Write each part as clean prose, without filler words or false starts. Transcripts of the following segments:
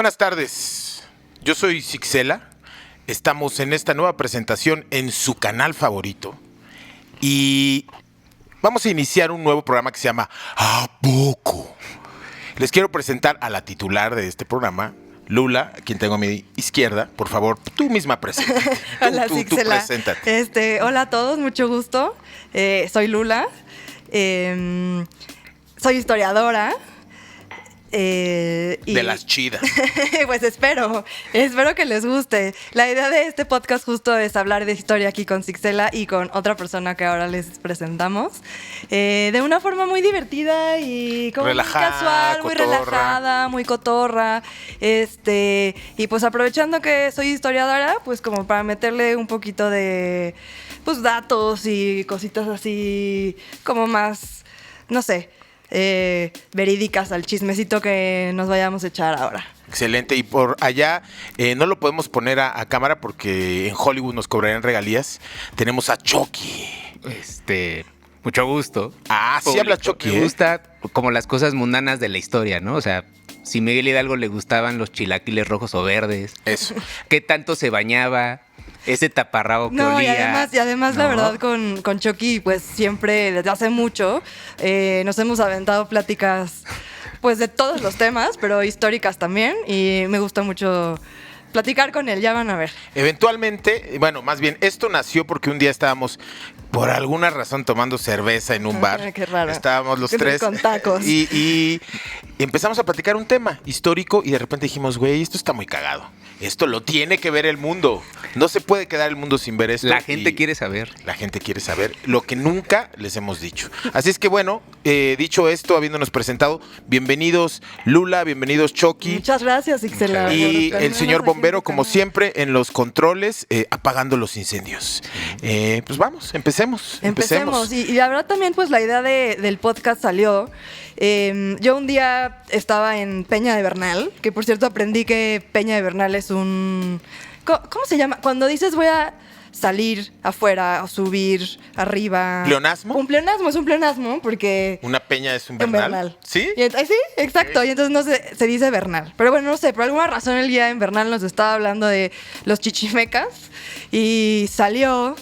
Buenas tardes, yo soy Sixela, estamos en esta nueva presentación en su canal favorito y vamos a iniciar un nuevo programa que se llama ¿A poco? Les quiero presentar a la titular de este programa, Lula, a quien tengo a mi izquierda. Por favor, tú misma preséntate. Hola, tú Sixela. preséntate. Hola a todos, mucho gusto. Soy Lula, soy historiadora. De las chidas. Pues espero que les guste. La idea de este podcast justo es hablar de historia aquí con Sixela y con otra persona que ahora les presentamos, de una forma muy divertida y como relajada, muy casual, muy cotorra. relajada, muy cotorra. Y pues aprovechando que soy historiadora, pues como para meterle un poquito de pues datos y cositas así como más, no sé, verídicas al chismecito que nos vayamos a echar ahora. Excelente, y por allá no lo podemos poner a cámara porque en Hollywood nos cobrarían regalías. Tenemos a Chucky. Mucho gusto. Ah, sí habla Chucky, Me gusta como las cosas mundanas de la historia, ¿no? O sea, si Miguel Hidalgo le gustaban los chilaquiles rojos o verdes. Eso. ¿Qué tanto se bañaba? Ese taparrabo que No, olía. y además ¿no? la verdad con Chucky, pues siempre desde hace mucho nos hemos aventado pláticas pues de todos los temas, pero históricas también, y me gusta mucho platicar con él, ya van a ver. Eventualmente, bueno, más bien, esto nació porque un día estábamos, por alguna razón, tomando cerveza en un bar. Qué raro. Estábamos los tres. Con tacos. Y empezamos a platicar un tema histórico y de repente dijimos, güey, esto está muy cagado. Esto lo tiene que ver el mundo. No se puede quedar el mundo sin ver esto. La gente quiere saber. La gente quiere saber lo que nunca les hemos dicho. Así es que bueno, dicho esto, habiéndonos presentado, bienvenidos Lula, bienvenidos Chucky. Muchas gracias, Ixela. Y por el señor tenernos aquí bombero, en tu como canal. siempre, en los controles, apagando los incendios. Pues vamos, empecemos. Empecemos. Y la verdad también, pues la idea del podcast salió. Yo un día estaba en Peña de Bernal, que por cierto aprendí que Peña de Bernal es un... ¿Cómo se llama? Cuando dices voy a salir afuera o subir arriba. ¿Pleonasmo? Un pleonasmo, es un pleonasmo porque... Una peña es un En Bernal. Bernal. ¿Sí? Sí, exacto. Y entonces no se dice Bernal. Pero bueno, no sé, por alguna razón el día en Bernal nos estaba hablando de los chichimecas y salió,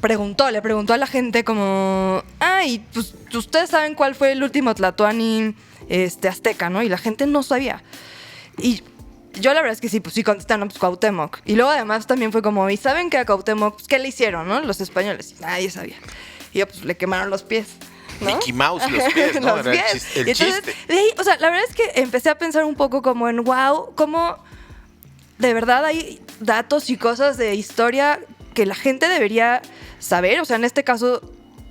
le preguntó a la gente como, y pues ustedes saben cuál fue el último Tlatoani azteca, ¿no? Y la gente no sabía. Y yo la verdad es que sí, pues sí contestaron, pues Cuauhtémoc. Y luego además también fue como, ¿y saben que a Cuauhtémoc, pues, qué le hicieron, no? Los españoles. Y nadie sabía. Y yo, pues le quemaron los pies, ¿no? Mickey Mouse, los pies, ¿no? Los Era pies. el Y entonces, chiste. de ahí, o sea, la verdad es que empecé a pensar un poco como en, wow, cómo de verdad hay datos y cosas de historia que la gente debería saber. O sea, en este caso,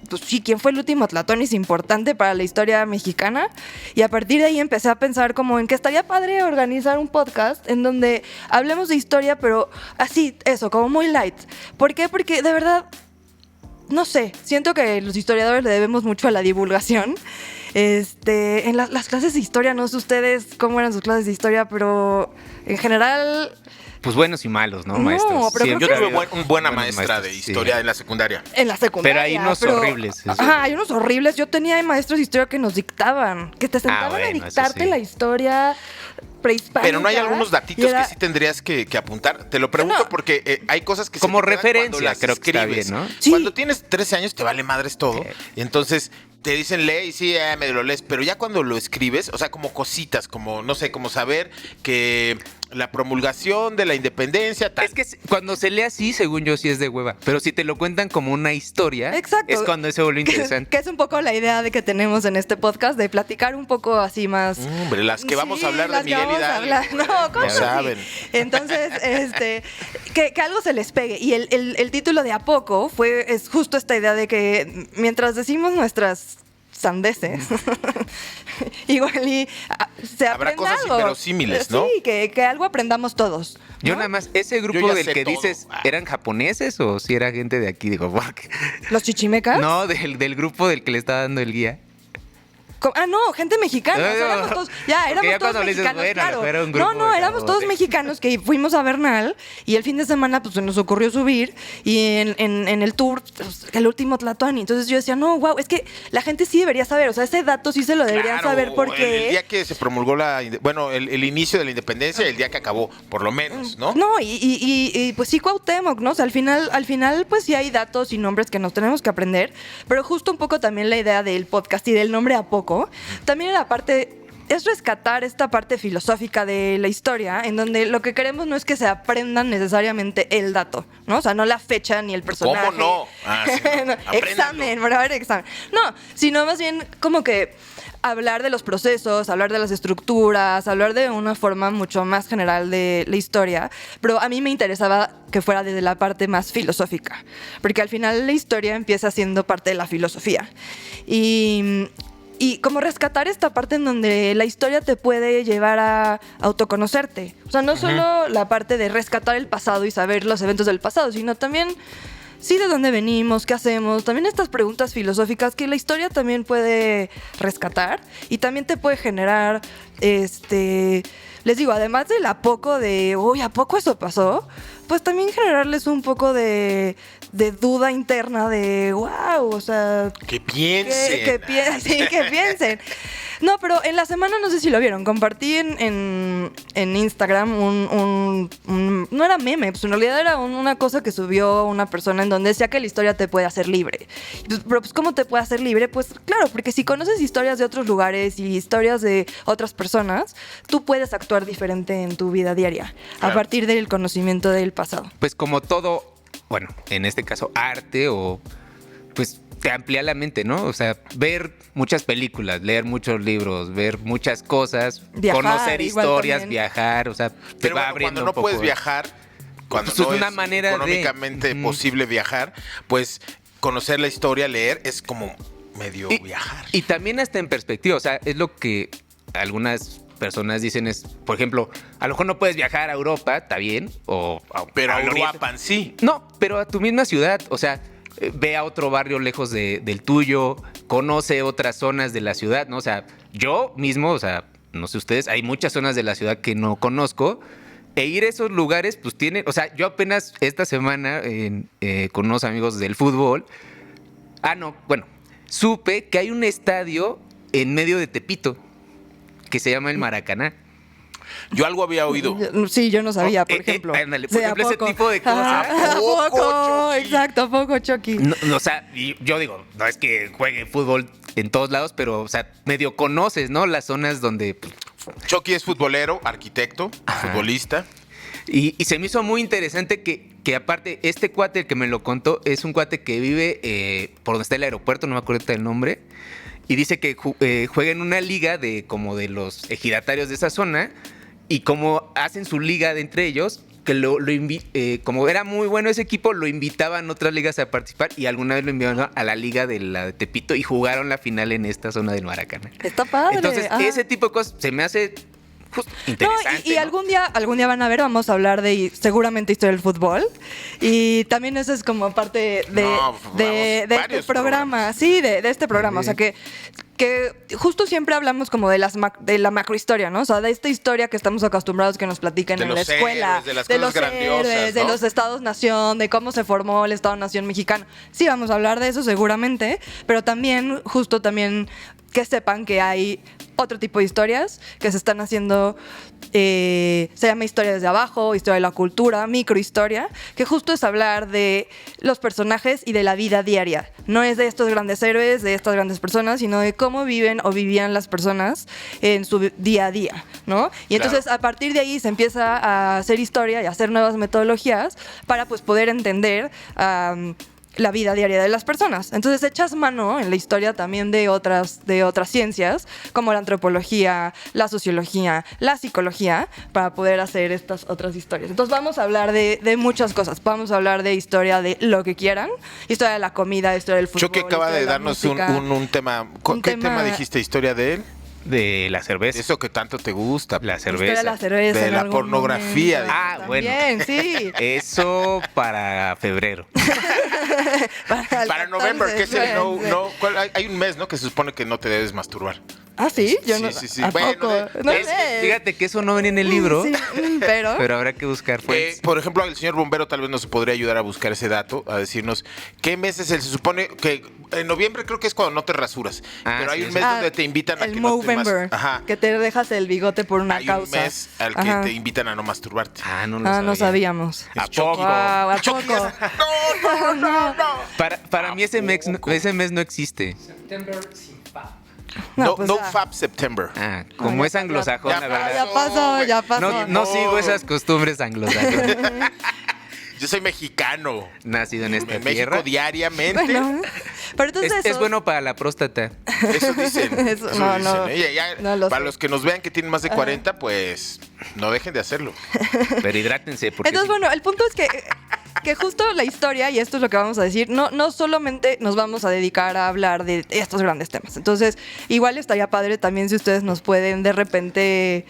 pues sí, ¿quién fue el último Tlatoani? Es importante para la historia mexicana. Y a partir de ahí empecé a pensar como en que estaría padre organizar un podcast en donde hablemos de historia, pero así, eso, como muy light. ¿Por qué? Porque de verdad, no sé, siento que los historiadores le debemos mucho a la divulgación. En las clases de historia, no sé ustedes cómo eran sus clases de historia, pero en general... Pues buenos y malos, ¿no, No, maestros? pero Siempre Yo creo tuve ha habido una buena buenos maestra maestros, de sí. historia en la secundaria. En la secundaria. Pero hay unos horribles, eso. Ajá, hay unos horribles. Yo tenía maestros de historia que nos dictaban, que te sentaban bueno, a eso dictarte sí. la historia prehispánica. Pero no hay algunos datitos y era- que sí tendrías que apuntar. Te lo pregunto No. porque hay cosas que Como se te quedan referencia, cuando las creo que está escribes. bien, ¿no? Sí. Cuando tienes 13 años te vale madres todo. Sí. Y entonces te dicen lee y sí, me lo lees. Pero ya cuando lo escribes, o sea, como cositas, como, no sé, como saber que la promulgación de la independencia, tal. Es que cuando se lee así, según yo, sí es de hueva. Pero si te lo cuentan como una historia, Exacto. es cuando se vuelve interesante. Que es un poco la idea de que tenemos en este podcast, de platicar un poco así más... Hombre, las que vamos Sí, a hablar de las que Miguel vamos a Hidalgo. hablar. No, ¿cómo Ya así? saben. Entonces, que algo se les pegue. Y el título de A Poco es justo esta idea de que mientras decimos nuestras sandeces, igual y se Habrá aprenda cosas algo. inverosímiles, ¿no? Sí, que algo aprendamos todos. Yo ¿no? nada más, ese Yo grupo ya del sé que todo. dices, ¿eran japoneses o si era gente de aquí? Digo, porque... ¿Los chichimecas? No, del grupo del que le estaba dando el guía. No, gente mexicana. O sea, éramos todos, éramos ya todos cuando le dices, mexicanos, bueno, claro. era un grupo No, de éramos todos cabrones. mexicanos que fuimos a Bernal y el fin de semana pues se nos ocurrió subir y en el tour, pues, el último Tlatoani. Entonces yo decía, no, wow, es que la gente sí debería saber, o sea, ese dato sí se lo deberían Claro, saber porque... el día que se promulgó el inicio de la independencia y el día que acabó, por lo menos, ¿no? No, y pues sí Cuauhtémoc, ¿no? O sea, al final pues sí hay datos y nombres que nos tenemos que aprender, pero justo un poco también la idea del podcast y del nombre a poco, también era parte... Es rescatar esta parte filosófica de la historia, en donde lo que queremos no es que se aprendan necesariamente el dato, ¿no? O sea, no la fecha ni el personaje. ¿Cómo no? Sí, No, apréndanlo. examen, para ver examen. No, sino más bien como que hablar de los procesos, hablar de las estructuras, hablar de una forma mucho más general de la historia, pero a mí me interesaba que fuera desde la parte más filosófica, porque al final la historia empieza siendo parte de la filosofía. Y como rescatar esta parte en donde la historia te puede llevar a autoconocerte. O sea, no solo la parte de rescatar el pasado y saber los eventos del pasado, sino también, sí, de dónde venimos, qué hacemos. También estas preguntas filosóficas que la historia también puede rescatar y también te puede generar, les digo, además del a poco de, uy, ¿a poco eso pasó? Pues también generarles un poco de duda interna de, wow, o sea... Que piensen. Que piensen. No, pero en la semana, no sé si lo vieron, compartí en Instagram no era meme, pues en realidad era una cosa que subió una persona en donde decía que la historia te puede hacer libre. Pero pues, ¿cómo te puede hacer libre? Pues claro, porque si conoces historias de otros lugares y historias de otras personas, tú puedes actuar diferente en tu vida diaria, Claro. a partir del conocimiento del pasado. Pues como todo, bueno, en este caso arte o pues te amplía la mente, ¿no? O sea, ver muchas películas, leer muchos libros, ver muchas cosas, Viajar, conocer igual historias, también. viajar, o sea, te Pero va bueno, abriendo cuando no un poco. puedes viajar, cuando Pues es no una es manera de- económicamente posible viajar, pues conocer la historia, leer, es como medio viajar. Y también hasta en perspectiva, o sea, es lo que algunas personas dicen es, por ejemplo, a lo mejor no puedes viajar a Europa, está bien, Pero al a oriente. Uruapan sí. No, pero a tu misma ciudad, o sea, ve a otro barrio lejos del tuyo, conoce otras zonas de la ciudad, ¿no? O sea, yo mismo, o sea, no sé ustedes, hay muchas zonas de la ciudad que no conozco, e ir a esos lugares, pues tienen, o sea, yo apenas esta semana con unos amigos del fútbol, supe que hay un estadio en medio de Tepito que se llama el Maracaná. Yo algo había oído. Sí, yo no sabía, por ejemplo. Ándale, por Sí, ¿a ejemplo, ese poco? tipo de cosas. ¿A ¿A poco, poco? Chucky? Exacto, ¿a poco, Chucky? No, o sea, y yo digo, no es que juegue fútbol en todos lados, pero, o sea, medio conoces, ¿no? Las zonas donde... pues, Chucky es futbolero, arquitecto, futbolista. Y se me hizo muy interesante que aparte, este cuate, el que me lo contó, es un cuate que vive por donde está el aeropuerto, no me acuerdo ahorita el nombre, y dice que juega en una liga de como de los ejidatarios de esa zona, y como hacen su liga de entre ellos, que como era muy bueno ese equipo, lo invitaban a otras ligas a participar, y alguna vez lo enviaron a la liga de la de Tepito y jugaron la final en esta zona del Maracaná. Está padre. Entonces, Ajá. ese tipo de cosas se me hace justo No, interesante. y ¿no? algún día van a ver, vamos a hablar de seguramente historia del fútbol. Y también eso es como parte de este varios programa. programas. Sí, de este programa. O sea que justo siempre hablamos como de la macrohistoria, ¿no? O sea, de esta historia que estamos acostumbrados que nos platiquen De en la los escuela. héroes, de las cosas grandiosas, héroes, de ¿no? los estados-nación, de cómo se formó el Estado-nación mexicano. Sí, vamos a hablar de eso seguramente, pero también, justo también, que sepan que hay otro tipo de historias que se están haciendo, se llama historia desde abajo, historia de la cultura, microhistoria, que justo es hablar de los personajes y de la vida diaria. No es de estos grandes héroes, de estas grandes personas, sino de cómo viven o vivían las personas en su día a día, ¿no? Y entonces a partir de ahí se empieza a hacer historia y a hacer nuevas metodologías para pues poder entender la vida diaria de las personas. Entonces echas mano en la historia también de otras ciencias, como la antropología, la sociología, la psicología, para poder hacer estas otras historias. Entonces vamos a hablar de muchas cosas. Vamos a hablar de historia de lo que quieran, historia de la comida, historia del fútbol. Chucky acaba historia de la darnos música. un tema. Un ¿Qué tema tema- dijiste? ¿Historia de él? De la cerveza. Eso que tanto te gusta. La Historia cerveza. de la cerveza. De en la algún pornografía. momento. Ah, bueno. También, sí. Eso para febrero. Para noviembre, que es el hay un mes, ¿no? Que se supone que no te debes masturbar. Ah, sí, yo Sí, no. sí, sí. ¿A Bueno, poco? No Es- sé. Fíjate que eso no venía en el libro, Sí, pero. pero habrá que buscar fuentes. Por ejemplo, el señor bombero tal vez nos podría ayudar a buscar ese dato, a decirnos qué meses se supone que en noviembre creo que es cuando no te rasuras, Ah, pero hay sí, un eso. mes donde te invitan a el que no te Movember, Ajá. que te dejas el bigote por una Hay causa. un mes al que Ajá. te invitan a no masturbarte. Ah, no lo Ah, sabía. no sabíamos. Es ¿A Chucky. poco? Wow, ¿a Chucky, poco? No. Para mí ese mes no existe. September sin FAP. No, pues no ya. Fab September. Ah, como ya es pasó. anglosajón, Ya la pasó. verdad. Ya pasó, ya pasó. No sigo esas costumbres anglosajonas. Yo soy mexicano. Nacido en esta En México tierra. diariamente. Bueno, pero entonces Es eso- bueno para la próstata. Eso dicen. Eso, no, no. Ya, No lo para sé. los que nos vean que tienen más de 40, pues no dejen de hacerlo. Pero hidrátense, porque Entonces, bueno, el punto es que justo la historia, y esto es lo que vamos a decir, no solamente nos vamos a dedicar a hablar de estos grandes temas. Entonces, igual estaría padre también si ustedes nos pueden de repente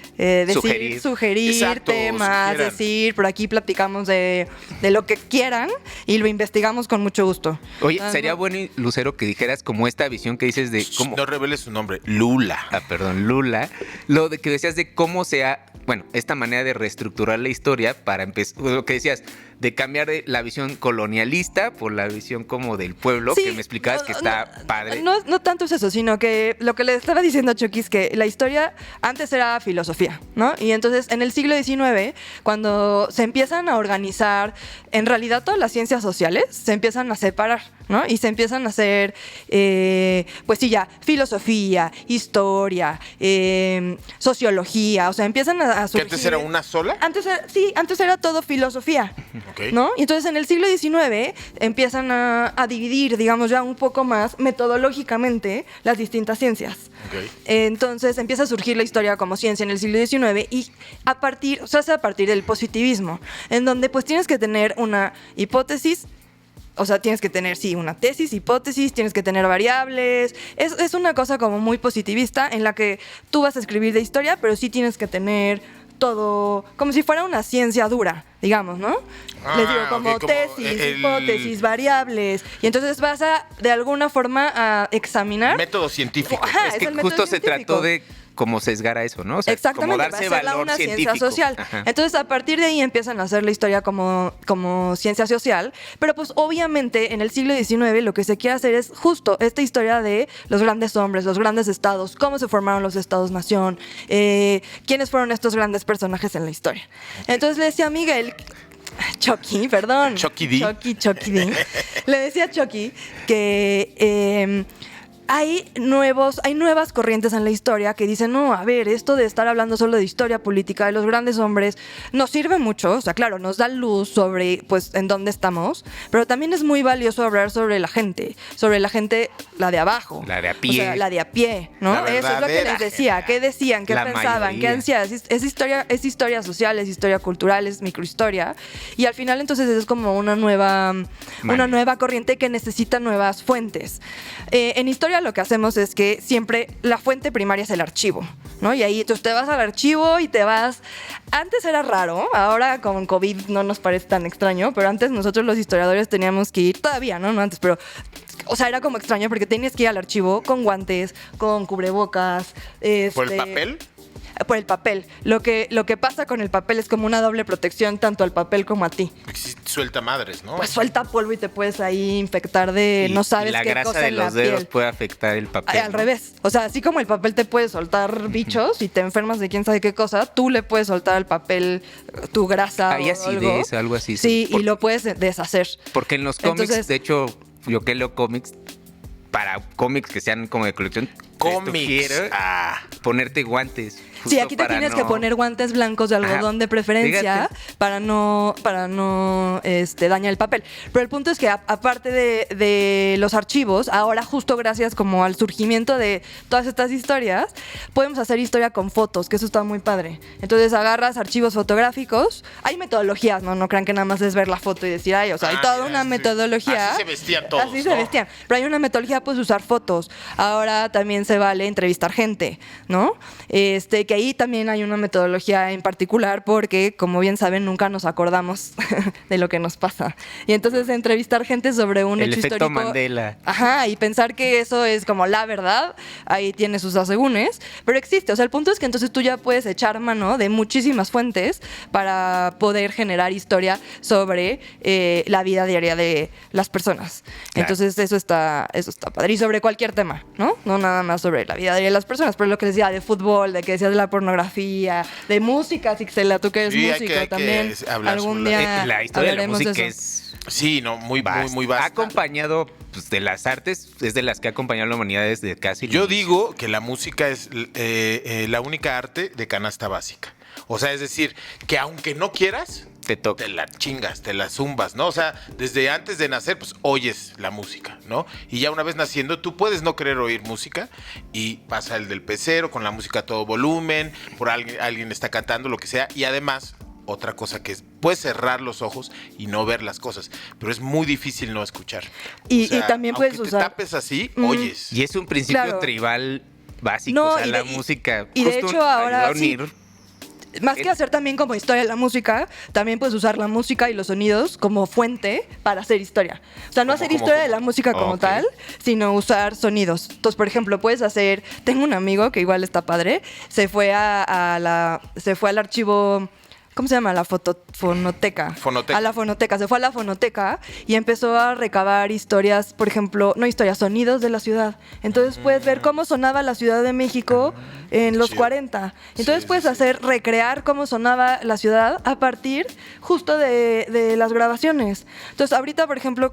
sugerir Exacto, temas, sugieran. decir, por aquí platicamos de lo que quieran y lo investigamos con mucho gusto. Oye, Ah, sería no. bueno, Lucero, que dijeras como esta visión que dices de cómo... No reveles su nombre. Lula. Ah, perdón, Lula. Lo de que decías de cómo sea, bueno, esta manera de reestructurar la historia para empezar, lo que decías, de cambiar de la visión colonialista por la visión como del pueblo, Sí, que me explicabas que está padre. No tanto es eso, sino que lo que le estaba diciendo a Chucky es que la historia antes era filosofía, ¿no? Y entonces en el siglo XIX, cuando se empiezan a organizar, en realidad todas las ciencias sociales se empiezan a separar, ¿no? Y se empiezan a hacer, pues sí, ya, filosofía, historia, sociología, o sea, empiezan a ¿Que surgir. antes era una sola? Antes era todo filosofía. Ok. ¿No? Y entonces en el siglo XIX empiezan a dividir, digamos, ya un poco más metodológicamente las distintas ciencias. Ok. Entonces empieza a surgir la historia como ciencia en el siglo XIX y se hace a partir del positivismo, en donde pues tienes que tener una hipótesis. O sea, tienes que tener, sí, una tesis, hipótesis, tienes que tener variables. Es una cosa como muy positivista en la que tú vas a escribir de historia, pero sí tienes que tener todo como si fuera una ciencia dura, digamos, ¿no? Ah, Les digo, como ok, como tesis, el- hipótesis, variables. Y entonces vas a, de alguna forma, a examinar. Método científico. Ajá, Es es que el método justo se científico. trató de como sesgar a eso, ¿no? O sea, Exactamente, como darse va a ser valor una científico. ciencia social. Ajá. Entonces, a partir de ahí empiezan a hacer la historia como ciencia social, pero pues obviamente en el siglo XIX lo que se quiere hacer es justo esta historia de los grandes hombres, los grandes estados, cómo se formaron los estados-nación, quiénes fueron estos grandes personajes en la historia. Entonces le decía a Miguel... Chucky, perdón. Chucky D. Chucky D. Le decía a Chucky que hay nuevas corrientes en la historia que dicen, no, a ver, esto de estar hablando solo de historia política de los grandes hombres nos sirve mucho, o sea, claro, nos da luz sobre, pues, en dónde estamos, pero también es muy valioso hablar sobre la gente, la de abajo. La de a O pie. sea, la de a pie, ¿no? La Eso es lo que verdadera les decía, qué decían, qué La pensaban, qué mayoría. ansias. Es historia social, es historia cultural, es microhistoria. Y al final entonces es como una nueva corriente que necesita nuevas fuentes. En historia lo que hacemos es que siempre la fuente primaria es el archivo, ¿no? Y ahí entonces te vas al archivo y te vas... Antes era raro, ahora con COVID no nos parece tan extraño, pero antes nosotros los historiadores teníamos que ir, todavía, ¿no? No antes, pero... O sea, era como extraño porque tenías que ir al archivo con guantes, con cubrebocas. ¿Por el papel? Por el papel. Lo que pasa con el papel es como una doble protección tanto al papel como a ti. Porque sí suelta madres, ¿no? Pues suelta polvo y te puedes ahí infectar de Y- no sabes y la qué grasa cosa de en la los dedos piel. puede afectar el papel. Ay, al ¿no? revés. O sea, así como el papel te puede soltar bichos y te enfermas de quién sabe qué cosa, tú le puedes soltar al papel tu grasa Hay o acidez, algo así. Sí, y Por- lo puedes deshacer. Porque en los cómics, Entonces- de hecho, yo que leo cómics, para cómics que sean como de colección, te Cómics. sugiero Ah. ponerte guantes. justo Sí, aquí te para tienes no- que poner guantes blancos de algodón Ajá. de preferencia Fíjate. para no dañar el papel. Pero el punto es que aparte de los archivos, ahora justo gracias como al surgimiento de todas estas historias, podemos hacer historia con fotos, que eso está muy padre. Entonces agarras archivos fotográficos, hay metodologías, no crean que nada más es ver la foto y decir, ay, o sea, hay toda una sí. metodología. Así se vestían todos, Así se ¿no? vestían. Pero hay una metodología, puedes usar fotos. Ahora también se vale entrevistar gente, ¿no? Que ahí también hay una metodología en particular porque, como bien saben, nunca nos acordamos de lo que nos pasa. Y entonces entrevistar gente sobre un El hecho efecto histórico. Mandela. Ajá, y pensar que eso es como la verdad, ahí tiene sus asegúnes, pero existe. O sea, el punto es que entonces tú ya puedes echar mano de muchísimas fuentes para poder generar historia sobre la vida diaria de las personas. Claro. Entonces eso está padre. Y sobre cualquier tema, ¿no? No nada más sobre la vida diaria de las personas, pero lo que decía de fútbol, de que decías de la pornografía, de música, Sixela, tú que eres Sí, hay músico que también. hablar Algún sobre día La historia de la hablaremos música eso. es Sí, no, muy vasta. vasta. Ha acompañado, pues, de las artes, es de las que ha acompañado a la humanidad desde casi el Yo inicio. digo que la música es la única arte de canasta básica. O sea, es decir, que aunque no quieras, Te toca. te la chingas, te la zumbas, ¿no? O sea, desde antes de nacer, pues oyes la música, ¿no? Y ya una vez naciendo, tú puedes no querer oír música y pasa el del pecero con la música a todo volumen, por alguien está cantando, lo que sea, y además, otra cosa que es, puedes cerrar los ojos y no ver las cosas, pero es muy difícil no escuchar. Y también puedes aunque usar- te tapes así, oyes. Y es un principio Claro. tribal básico, No, o sea, y la de- música. y de justo hecho ahora ayuda a sí. unir. Más que hacer también como historia de la música, también puedes usar la música y los sonidos como fuente para hacer historia. O sea, no hacer historia de la música como Ok. tal, sino usar sonidos. Entonces, por ejemplo, puedes hacer... Tengo un amigo que igual está padre, se fue al archivo... ¿Cómo se llama? La fonoteca. Fonoteca. A la fonoteca. Se fue a la fonoteca y empezó a recabar historias, por ejemplo, no historias, sonidos de la ciudad. Entonces puedes ver cómo sonaba la Ciudad de México en los Chido. 40. Entonces Sí, puedes sí, sí. recrear cómo sonaba la ciudad a partir justo de las grabaciones. Entonces ahorita, por ejemplo,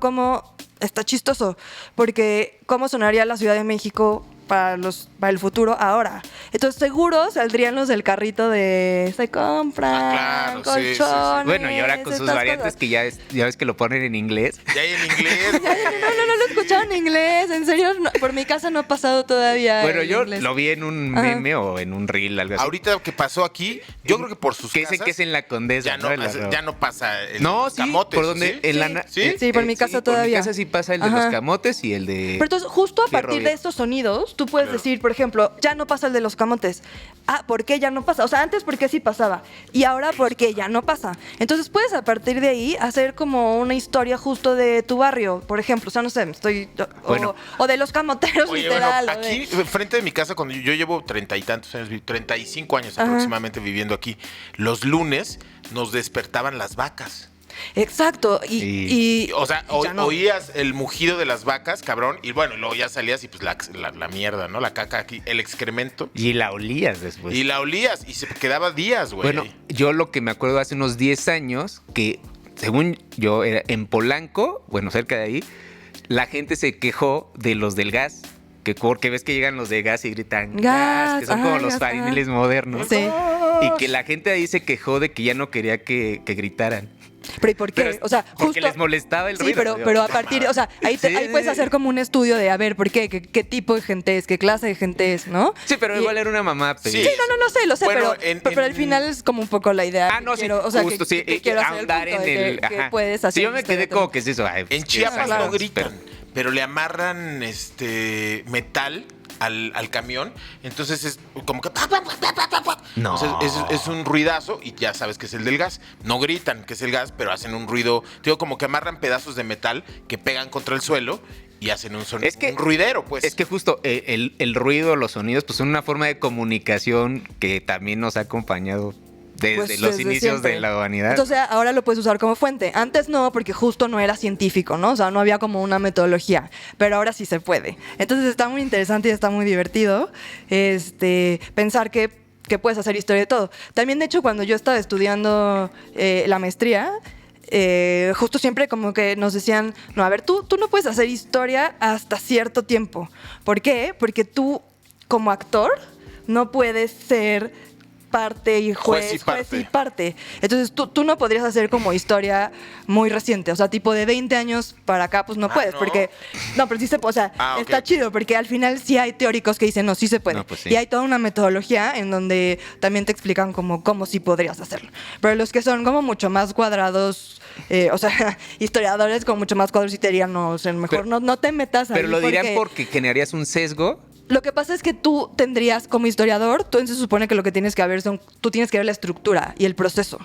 está chistoso, porque cómo sonaría la Ciudad de México para el futuro ahora. Entonces seguro saldrían los del carrito de se compran claro, sí, sí, sí. colchones. Bueno, y ahora con sus estas variantes cosas. que ya ves que lo ponen en inglés. Ya hay en inglés. No lo he escuchado en inglés, en serio, por mi casa no ha pasado todavía. Bueno, en yo inglés. lo vi en un Ajá. meme o en un reel, algo así. Ahorita que pasó aquí, yo creo que por sus que casas que es en la Condesa, ya no, En la- ya no pasa el No, sí, camotes, por donde ¿sí? en la Sí. na- ¿Sí? Sí, por mi casa todavía. Por mi casa sí pasa el de Ajá. los camotes y el de. Pero entonces, justo a Fierro partir de viejo. estos sonidos, tú puedes Claro. decir, por ejemplo, ya no pasa el de los camotes. Ah, ¿por qué ya no pasa? O sea, antes, ¿por qué sí pasaba? Y ahora, ¿por qué ya no pasa? Entonces, puedes a partir de ahí hacer como una historia justo de tu barrio, por ejemplo. O sea, no sé, Bueno. o de los camoteros, Oye, literal. bueno, o de- aquí, frente de mi casa, cuando yo llevo 30 y tantos años, 35 años Ajá. aproximadamente viviendo aquí, los lunes nos despertaban las vacas. Exacto. Sí. O sea, y ya no. oías el mugido de las vacas, cabrón, y bueno, luego ya salías y pues la mierda, ¿no? La caca aquí, el excremento. Y la olías después. Y la olías y se quedaba días, güey. Bueno, yo lo que me acuerdo hace unos 10 años, que según yo era en Polanco, bueno, cerca de ahí, la gente se quejó de los del gas. Porque ves que llegan los de gas y gritan Gas, que son ajá, como los gas, farineles ajá. modernos. Sí. Y que la gente ahí se quejó de que ya no quería que gritaran. Pero ¿y por qué? Pero o sea, porque justo... les molestaba el Sí, ruido. pero a partir, o sea, ahí Sí, ahí puedes sí. hacer como un estudio de a ver por qué, qué tipo de gente es, qué clase de gente es, ¿no? Sí, pero Y- igual era una mamá. Sí. Sí, no, lo sé, Bueno, pero al final es como un poco la idea. Ah, no, que sí, quiero, o sea, justo, que, sí, que quiero hacer el ahondar punto en de el... que ajá. puedes hacer. Sí, yo me quedé como que es eso. Ay, pues, En ¿qué Chiapas claro. no sabes? gritan, pero le amarran metal al camión, entonces es como que No. O sea, es un ruidazo y ya sabes que es el del gas. No gritan que es el gas, pero hacen un ruido, digo, como que amarran pedazos de metal que pegan contra el suelo y hacen un sonido, Es que- un ruidero, pues. Es que justo el ruido, los sonidos, pues son una forma de comunicación que también nos ha acompañado desde Pues, los desde inicios siempre. de la humanidad. Entonces ahora lo puedes usar como fuente. Antes no, porque justo no era científico, ¿no? O sea, no había como una metodología, pero ahora sí se puede. Entonces está muy interesante y está muy divertido pensar que puedes hacer historia de todo. También, de hecho, cuando yo estaba estudiando la maestría, justo siempre como que nos decían, no, a ver, tú no puedes hacer historia hasta cierto tiempo. ¿Por qué? Porque tú, como actor, no puedes ser parte y juez y parte. Entonces tú no podrías hacer como historia muy reciente, o sea, tipo de 20 años para acá, pues no puedes, ¿no? porque no, pero sí se puede, o sea, está chido, porque al final sí hay teóricos que dicen, no, sí se puede. No, pues sí. Y hay toda una metodología en donde también te explican cómo sí podrías hacerlo. Pero los que son como mucho más cuadrados, o sea, historiadores con mucho más cuadros y te dirían, no, o sea, mejor no te metas ahí. Pero lo dirían porque generarías un sesgo. Lo que pasa es que tú tendrías, como historiador, tú se supone que lo que tienes que ver tú tienes que ver la estructura y el proceso.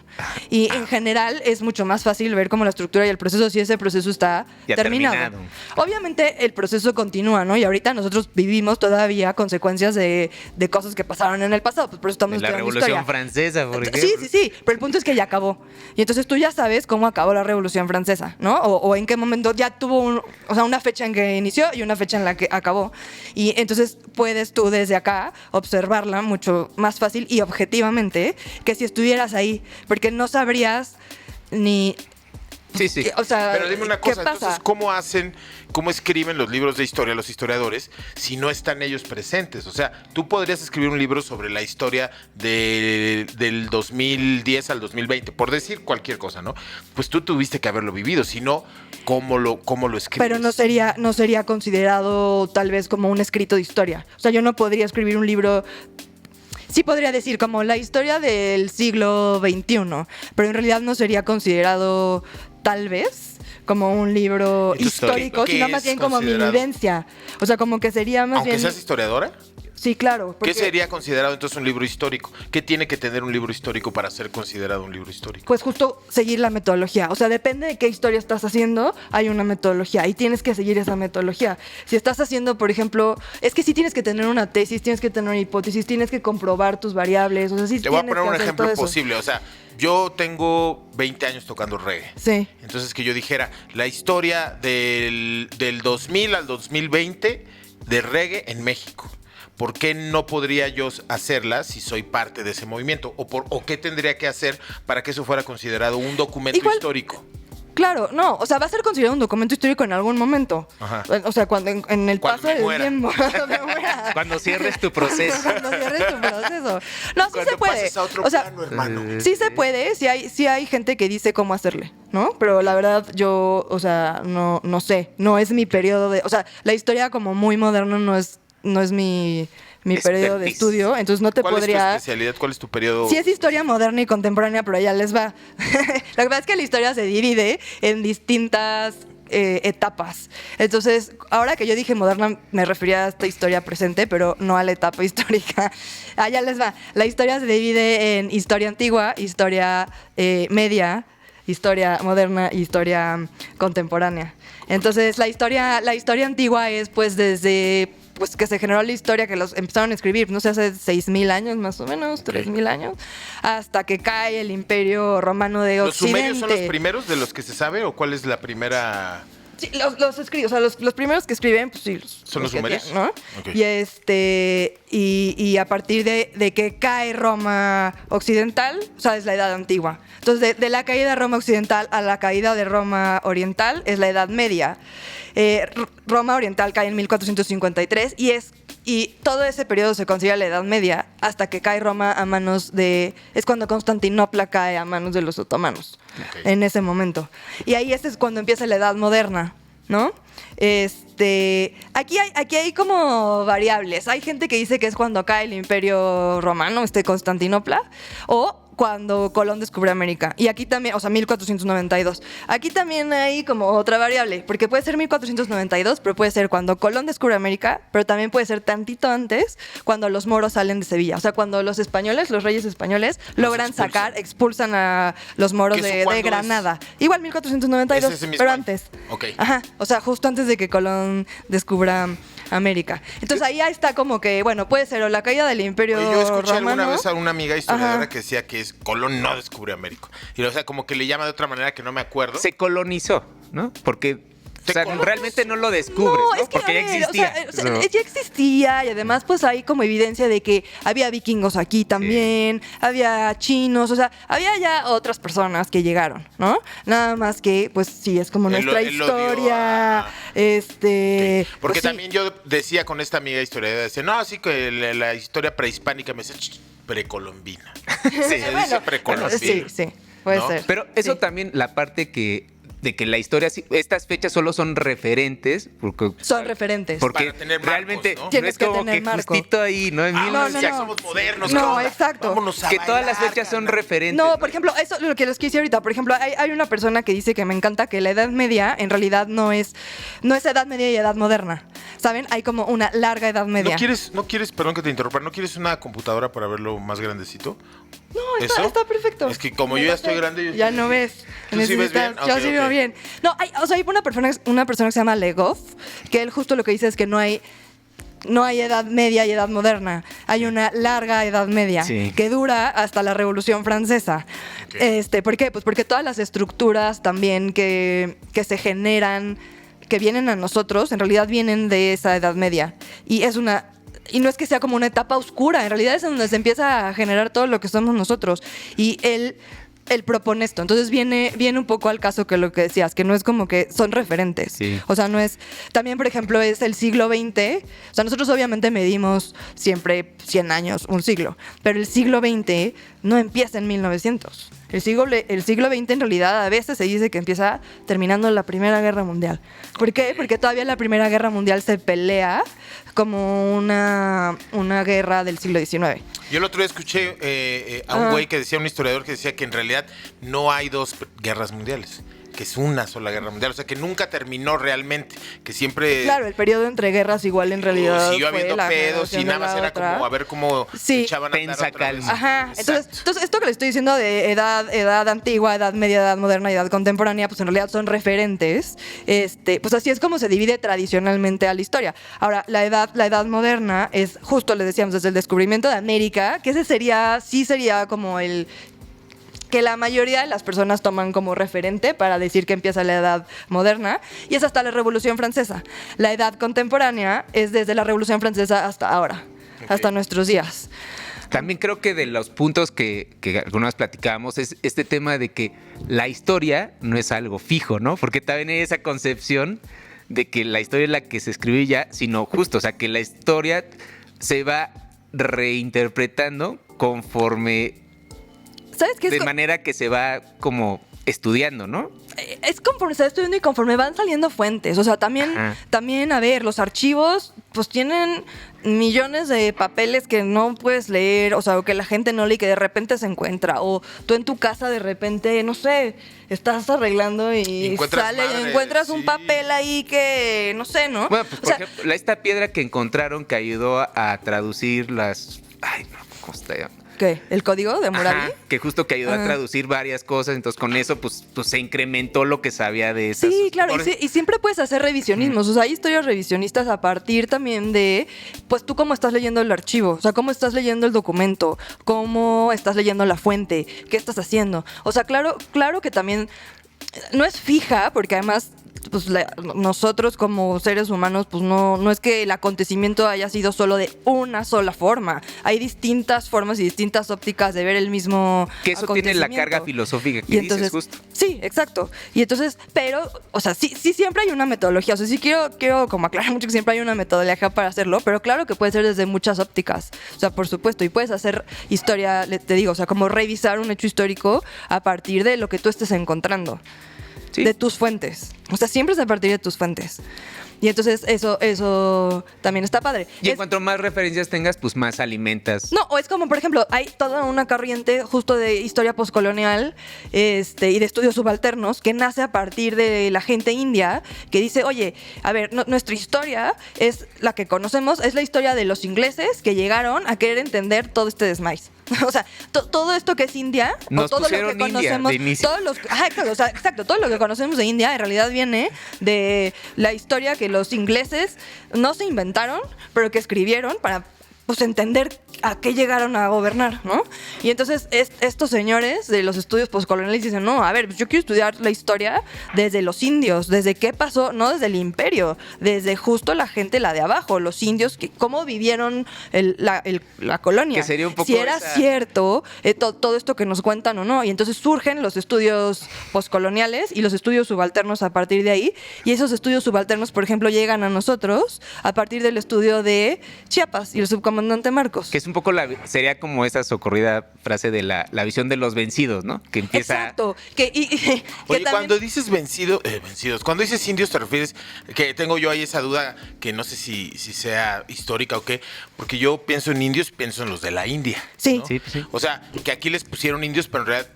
Y en general es mucho más fácil ver como la estructura y el proceso si ese proceso está Ya terminado. Obviamente el proceso continúa, ¿no? Y ahorita nosotros vivimos todavía consecuencias de cosas que pasaron en el pasado, pues por eso estamos De la estudiando Revolución historia. Francesa, por ejemplo. Sí, pero el punto es que ya acabó. Y entonces tú ya sabes cómo acabó la Revolución Francesa, ¿no? O en qué momento ya tuvo una fecha en que inició y una fecha en la que acabó. Y entonces puedes tú desde acá observarla mucho más fácil y objetivamente que si estuvieras ahí, porque no sabrías ni... Sí. O sea, Pero dime una ¿qué cosa, pasa? entonces, ¿cómo escriben los libros de historia los historiadores si no están ellos presentes? O sea, tú podrías escribir un libro sobre la historia del 2010 al 2020, por decir cualquier cosa, ¿no? Pues tú tuviste que haberlo vivido, si no, ¿cómo lo escribes? Pero no sería considerado tal vez como un escrito de historia. O sea, yo no podría escribir un libro... Sí podría decir como la historia del siglo XXI, pero en realidad no sería considerado tal vez como un libro histórico, ¿qué sino es más bien como mi considerado? vivencia. O sea, como que sería más Aunque bien... seas historiadora, Sí, claro. ¿qué sería considerado entonces un libro histórico? ¿Qué tiene que tener un libro histórico para ser considerado un libro histórico? Pues justo seguir la metodología. O sea, depende de qué historia estás haciendo, hay una metodología y tienes que seguir esa metodología. Si estás haciendo, por ejemplo, es que sí tienes que tener una tesis, tienes que tener una hipótesis, tienes que comprobar tus variables. O sea, sí Te voy a tienes poner que un hacer ejemplo todo eso. posible. O sea, yo tengo 20 años tocando reggae. Sí. Entonces que yo dijera, la historia del 2000 al 2020 de reggae en México. ¿Por qué no podría yo hacerla si soy parte de ese movimiento? ¿O qué tendría que hacer para que eso fuera considerado un documento histórico? Claro, no, o sea, va a ser considerado un documento histórico en algún momento. Ajá. O sea, cuando en el Cuando paso me del muera. tiempo. Cuando me muera. Cuando cierres tu proceso. Cuando cierres tu proceso. No, sí Cuando se puede. pases a otro O sea, plano, hermano. sí se puede, sí hay gente que dice cómo hacerle, ¿no? Pero la verdad yo, o sea, no sé, no es mi periodo de, o sea, la historia como muy moderna no es mi periodo de Expertise. estudio, entonces no te ¿Cuál podría... es tu especialidad? ¿Cuál es tu periodo? Sí es historia moderna y contemporánea, pero ya les va. Lo que pasa es que la historia se divide en distintas etapas. Entonces, ahora que yo dije moderna, me refería a esta historia presente, pero no a la etapa histórica. Ya les va. La historia se divide en historia antigua, historia media, historia moderna y historia contemporánea. Entonces, la historia antigua es pues desde... pues que se generó la historia, que los empezaron a escribir, no sé, hace 6,000 años más o menos, 3,000 años, hasta que cae el Imperio Romano de ¿Los Occidente. sumerios son los primeros de los que se sabe o cuál es la primera? Sí, o sea, los primeros que escriben, pues sí, ¿Son los que sumerios? tienen, ¿no? Ok. Y a partir de que cae Roma occidental, o sea, es la Edad Antigua. Entonces, de la caída de Roma occidental a la caída de Roma oriental es la Edad Media. Roma oriental cae en 1453 y todo ese periodo se considera la Edad Media hasta que cae Roma a manos de... Es cuando Constantinopla cae a manos de los otomanos, en ese momento. Y ahí es cuando empieza la Edad Moderna, ¿no? Aquí hay como variables. Hay gente que dice que es cuando cae el Imperio Romano, Constantinopla, o cuando Colón descubre América. Y aquí también, o sea, 1492. Aquí también hay como otra variable, porque puede ser 1492, pero puede ser cuando Colón descubre América, pero también puede ser tantito antes, cuando los moros salen de Sevilla. O sea, cuando los españoles, los reyes españoles, logran expulsan a los moros de Granada. Igual 1492, ¿Es ese mismo pero año? antes. Ok. Ajá, o sea, justo antes de que Colón descubra América. Entonces ahí está como que, bueno, puede ser o la caída del Imperio Oye, yo escuché Romano. alguna vez a una amiga historiadora Ajá. que decía que Colón no descubrió América. Y o sea, como que le llama de otra manera que no me acuerdo. Se colonizó, ¿no? Porque Se colonizó. realmente no lo descubres, ¿no? Es que, Porque ya a ver, existía. o sea, ya existía y además pues hay como evidencia de que había vikingos aquí también, había chinos, o sea, había ya otras personas que llegaron, ¿no? Nada más que pues sí, es como nuestra Él lo dio historia, a- pues, Porque sí. también yo decía con esta amiga historiadora, decía, no, así que la historia prehispánica, me dice, precolombina. Sí. Se dice precolombina. Sí, puede ¿No? ser. Pero eso Sí. también, la parte de que la historia, estas fechas solo son referentes, Son referentes. porque Para tener marcos, realmente ¿no? no, Tienes es que como tener que marco. justito ahí, ¿no? En no, Ya no. somos modernos. No, ¿qué onda? exacto. Vámonos a que todas las bailar, fechas son carnal. referentes. No, por ejemplo, eso es lo que les quise ahorita. Por ejemplo, hay una persona que dice que me encanta que la Edad Media en realidad no es Edad Media y Edad Moderna. ¿Saben? Hay como una larga Edad Media. ¿No quieres, perdón que te interrumpa, ¿no quieres una computadora para verlo más grandecito? No, ¿Eso? está perfecto. Es que como yo ya estoy grande... yo- Ya no ves. ¿Tú sí ves bien? Yo Ok, sí veo ok. bien. No, hay una persona que se llama Legoff, que él justo lo que dice es que no hay edad media y edad moderna. Hay una larga edad media Sí. que dura hasta la Revolución Francesa. Ok. ¿Por qué? Pues porque todas las estructuras también que se generan, que vienen a nosotros, en realidad vienen de esa edad media. Y no es que sea como una etapa oscura, en realidad es en donde se empieza a generar todo lo que somos nosotros. Y él propone esto. Entonces viene un poco al caso que lo que decías, que no es como que son referentes. Sí. O sea, no es... También, por ejemplo, es el siglo XX. O sea, nosotros obviamente medimos siempre 100 años, un siglo. Pero el siglo XX no empieza en 1900. El siglo XX en realidad a veces se dice que empieza terminando la Primera Guerra Mundial. ¿Por qué? Porque todavía la Primera Guerra Mundial se pelea como una guerra del siglo XIX. Yo el otro día escuché a un güey que decía, un historiador que decía que en realidad no hay dos guerras mundiales, que es una sola guerra mundial, o sea que nunca terminó realmente, que siempre Claro, el periodo entre guerras igual en realidad siguió fue habiendo la pedos y generación nada de más la era otra. como a ver cómo Sí. echaban a andar Pensa otra vez. calma. Ajá, Exacto. entonces esto que le estoy diciendo de edad antigua, edad media, edad moderna y edad contemporánea, pues en realidad son referentes. Pues así es como se divide tradicionalmente a la historia. Ahora, la edad moderna es justo, les decíamos, desde el descubrimiento de América, que ese sería como el que la mayoría de las personas toman como referente para decir que empieza la edad moderna, y es hasta la Revolución Francesa. La edad contemporánea es desde la Revolución Francesa hasta ahora, hasta nuestros días. También creo que de los puntos que alguna vez platicábamos es este tema de que la historia no es algo fijo, ¿no? Porque también hay esa concepción de que la historia es la que se escribe ya, sino justo, o sea, que la historia se va reinterpretando conforme, ¿Sabes qué? de manera que se va como estudiando, ¿no? Es conforme se va estudiando y conforme van saliendo fuentes. O sea, Ajá. también, a ver, los archivos pues tienen millones de papeles que no puedes leer, o sea, o que la gente no lee y que de repente se encuentra. O tú en tu casa de repente, no sé, estás arreglando y Encuentras madre, encuentras un sí. papel ahí que, no sé, ¿no? Bueno, pues O por sea, ejemplo, esta piedra que encontraron que ayudó a traducir las... Ay, no, ¿cómo está? ¿qué? ¿El código de Hammurabi? Ajá, que justo que ayudó a traducir varias cosas, entonces con eso pues se incrementó lo que sabía de esas. Sí, claro, Por- y siempre puedes hacer revisionismos, o sea, hay historias revisionistas a partir también de, pues tú cómo estás leyendo el archivo, o sea, cómo estás leyendo el documento, cómo estás leyendo la fuente, qué estás haciendo. O sea, claro que también no es fija, porque además pues nosotros como seres humanos, pues no es que el acontecimiento haya sido solo de una sola forma. Hay distintas formas y distintas ópticas de ver el mismo Que eso tiene la carga acontecimiento. filosófica que Y dices entonces, justo. sí, exacto. Y entonces, pero, o sea, sí siempre hay una metodología. O sea, sí quiero como aclarar mucho que siempre hay una metodología para hacerlo, pero claro que puede ser desde muchas ópticas. O sea, por supuesto. Y puedes hacer historia, te digo, o sea, como revisar un hecho histórico a partir de lo que tú estés encontrando. Sí. De tus fuentes. O sea, siempre es a partir de tus fuentes. Y entonces eso también está padre. Y en Es- cuanto más referencias tengas, pues más alimentas. No, o es como, por ejemplo, hay toda una corriente justo de historia postcolonial y de estudios subalternos que nace a partir de la gente india que dice, oye, a ver, nuestra historia es la que conocemos, es la historia de los ingleses que llegaron a querer entender todo este desmais. O sea, todo esto que es India, Nos o todo lo que pusieron India conocemos, de inicio. exacto, todo lo que conocemos de India en realidad viene de la historia que los ingleses no se inventaron, pero que escribieron para pues entender a qué llegaron a gobernar, ¿no? Y entonces estos señores de los estudios postcoloniales dicen, no, a ver, pues yo quiero estudiar la historia desde los indios, desde qué pasó, no desde el imperio, desde justo la gente, la de abajo, los indios, cómo vivieron la colonia. Que sería un poco si era esa- cierto todo esto que nos cuentan o no. Y entonces surgen los estudios postcoloniales y los estudios subalternos a partir de ahí. Y esos estudios subalternos, por ejemplo, llegan a nosotros a partir del estudio de Chiapas y el subcomandante Marcos. Que es un poco sería como esa socorrida frase de la visión de los vencidos, ¿no? Que empieza... Exacto. Que Oye, también- cuando dices vencidos, cuando dices indios te refieres, que tengo yo ahí esa duda que no sé si sea histórica o qué, porque yo pienso en indios, pienso en los de la India. Sí. ¿no? Sí, pues sí. O sea, que aquí les pusieron indios, pero en realidad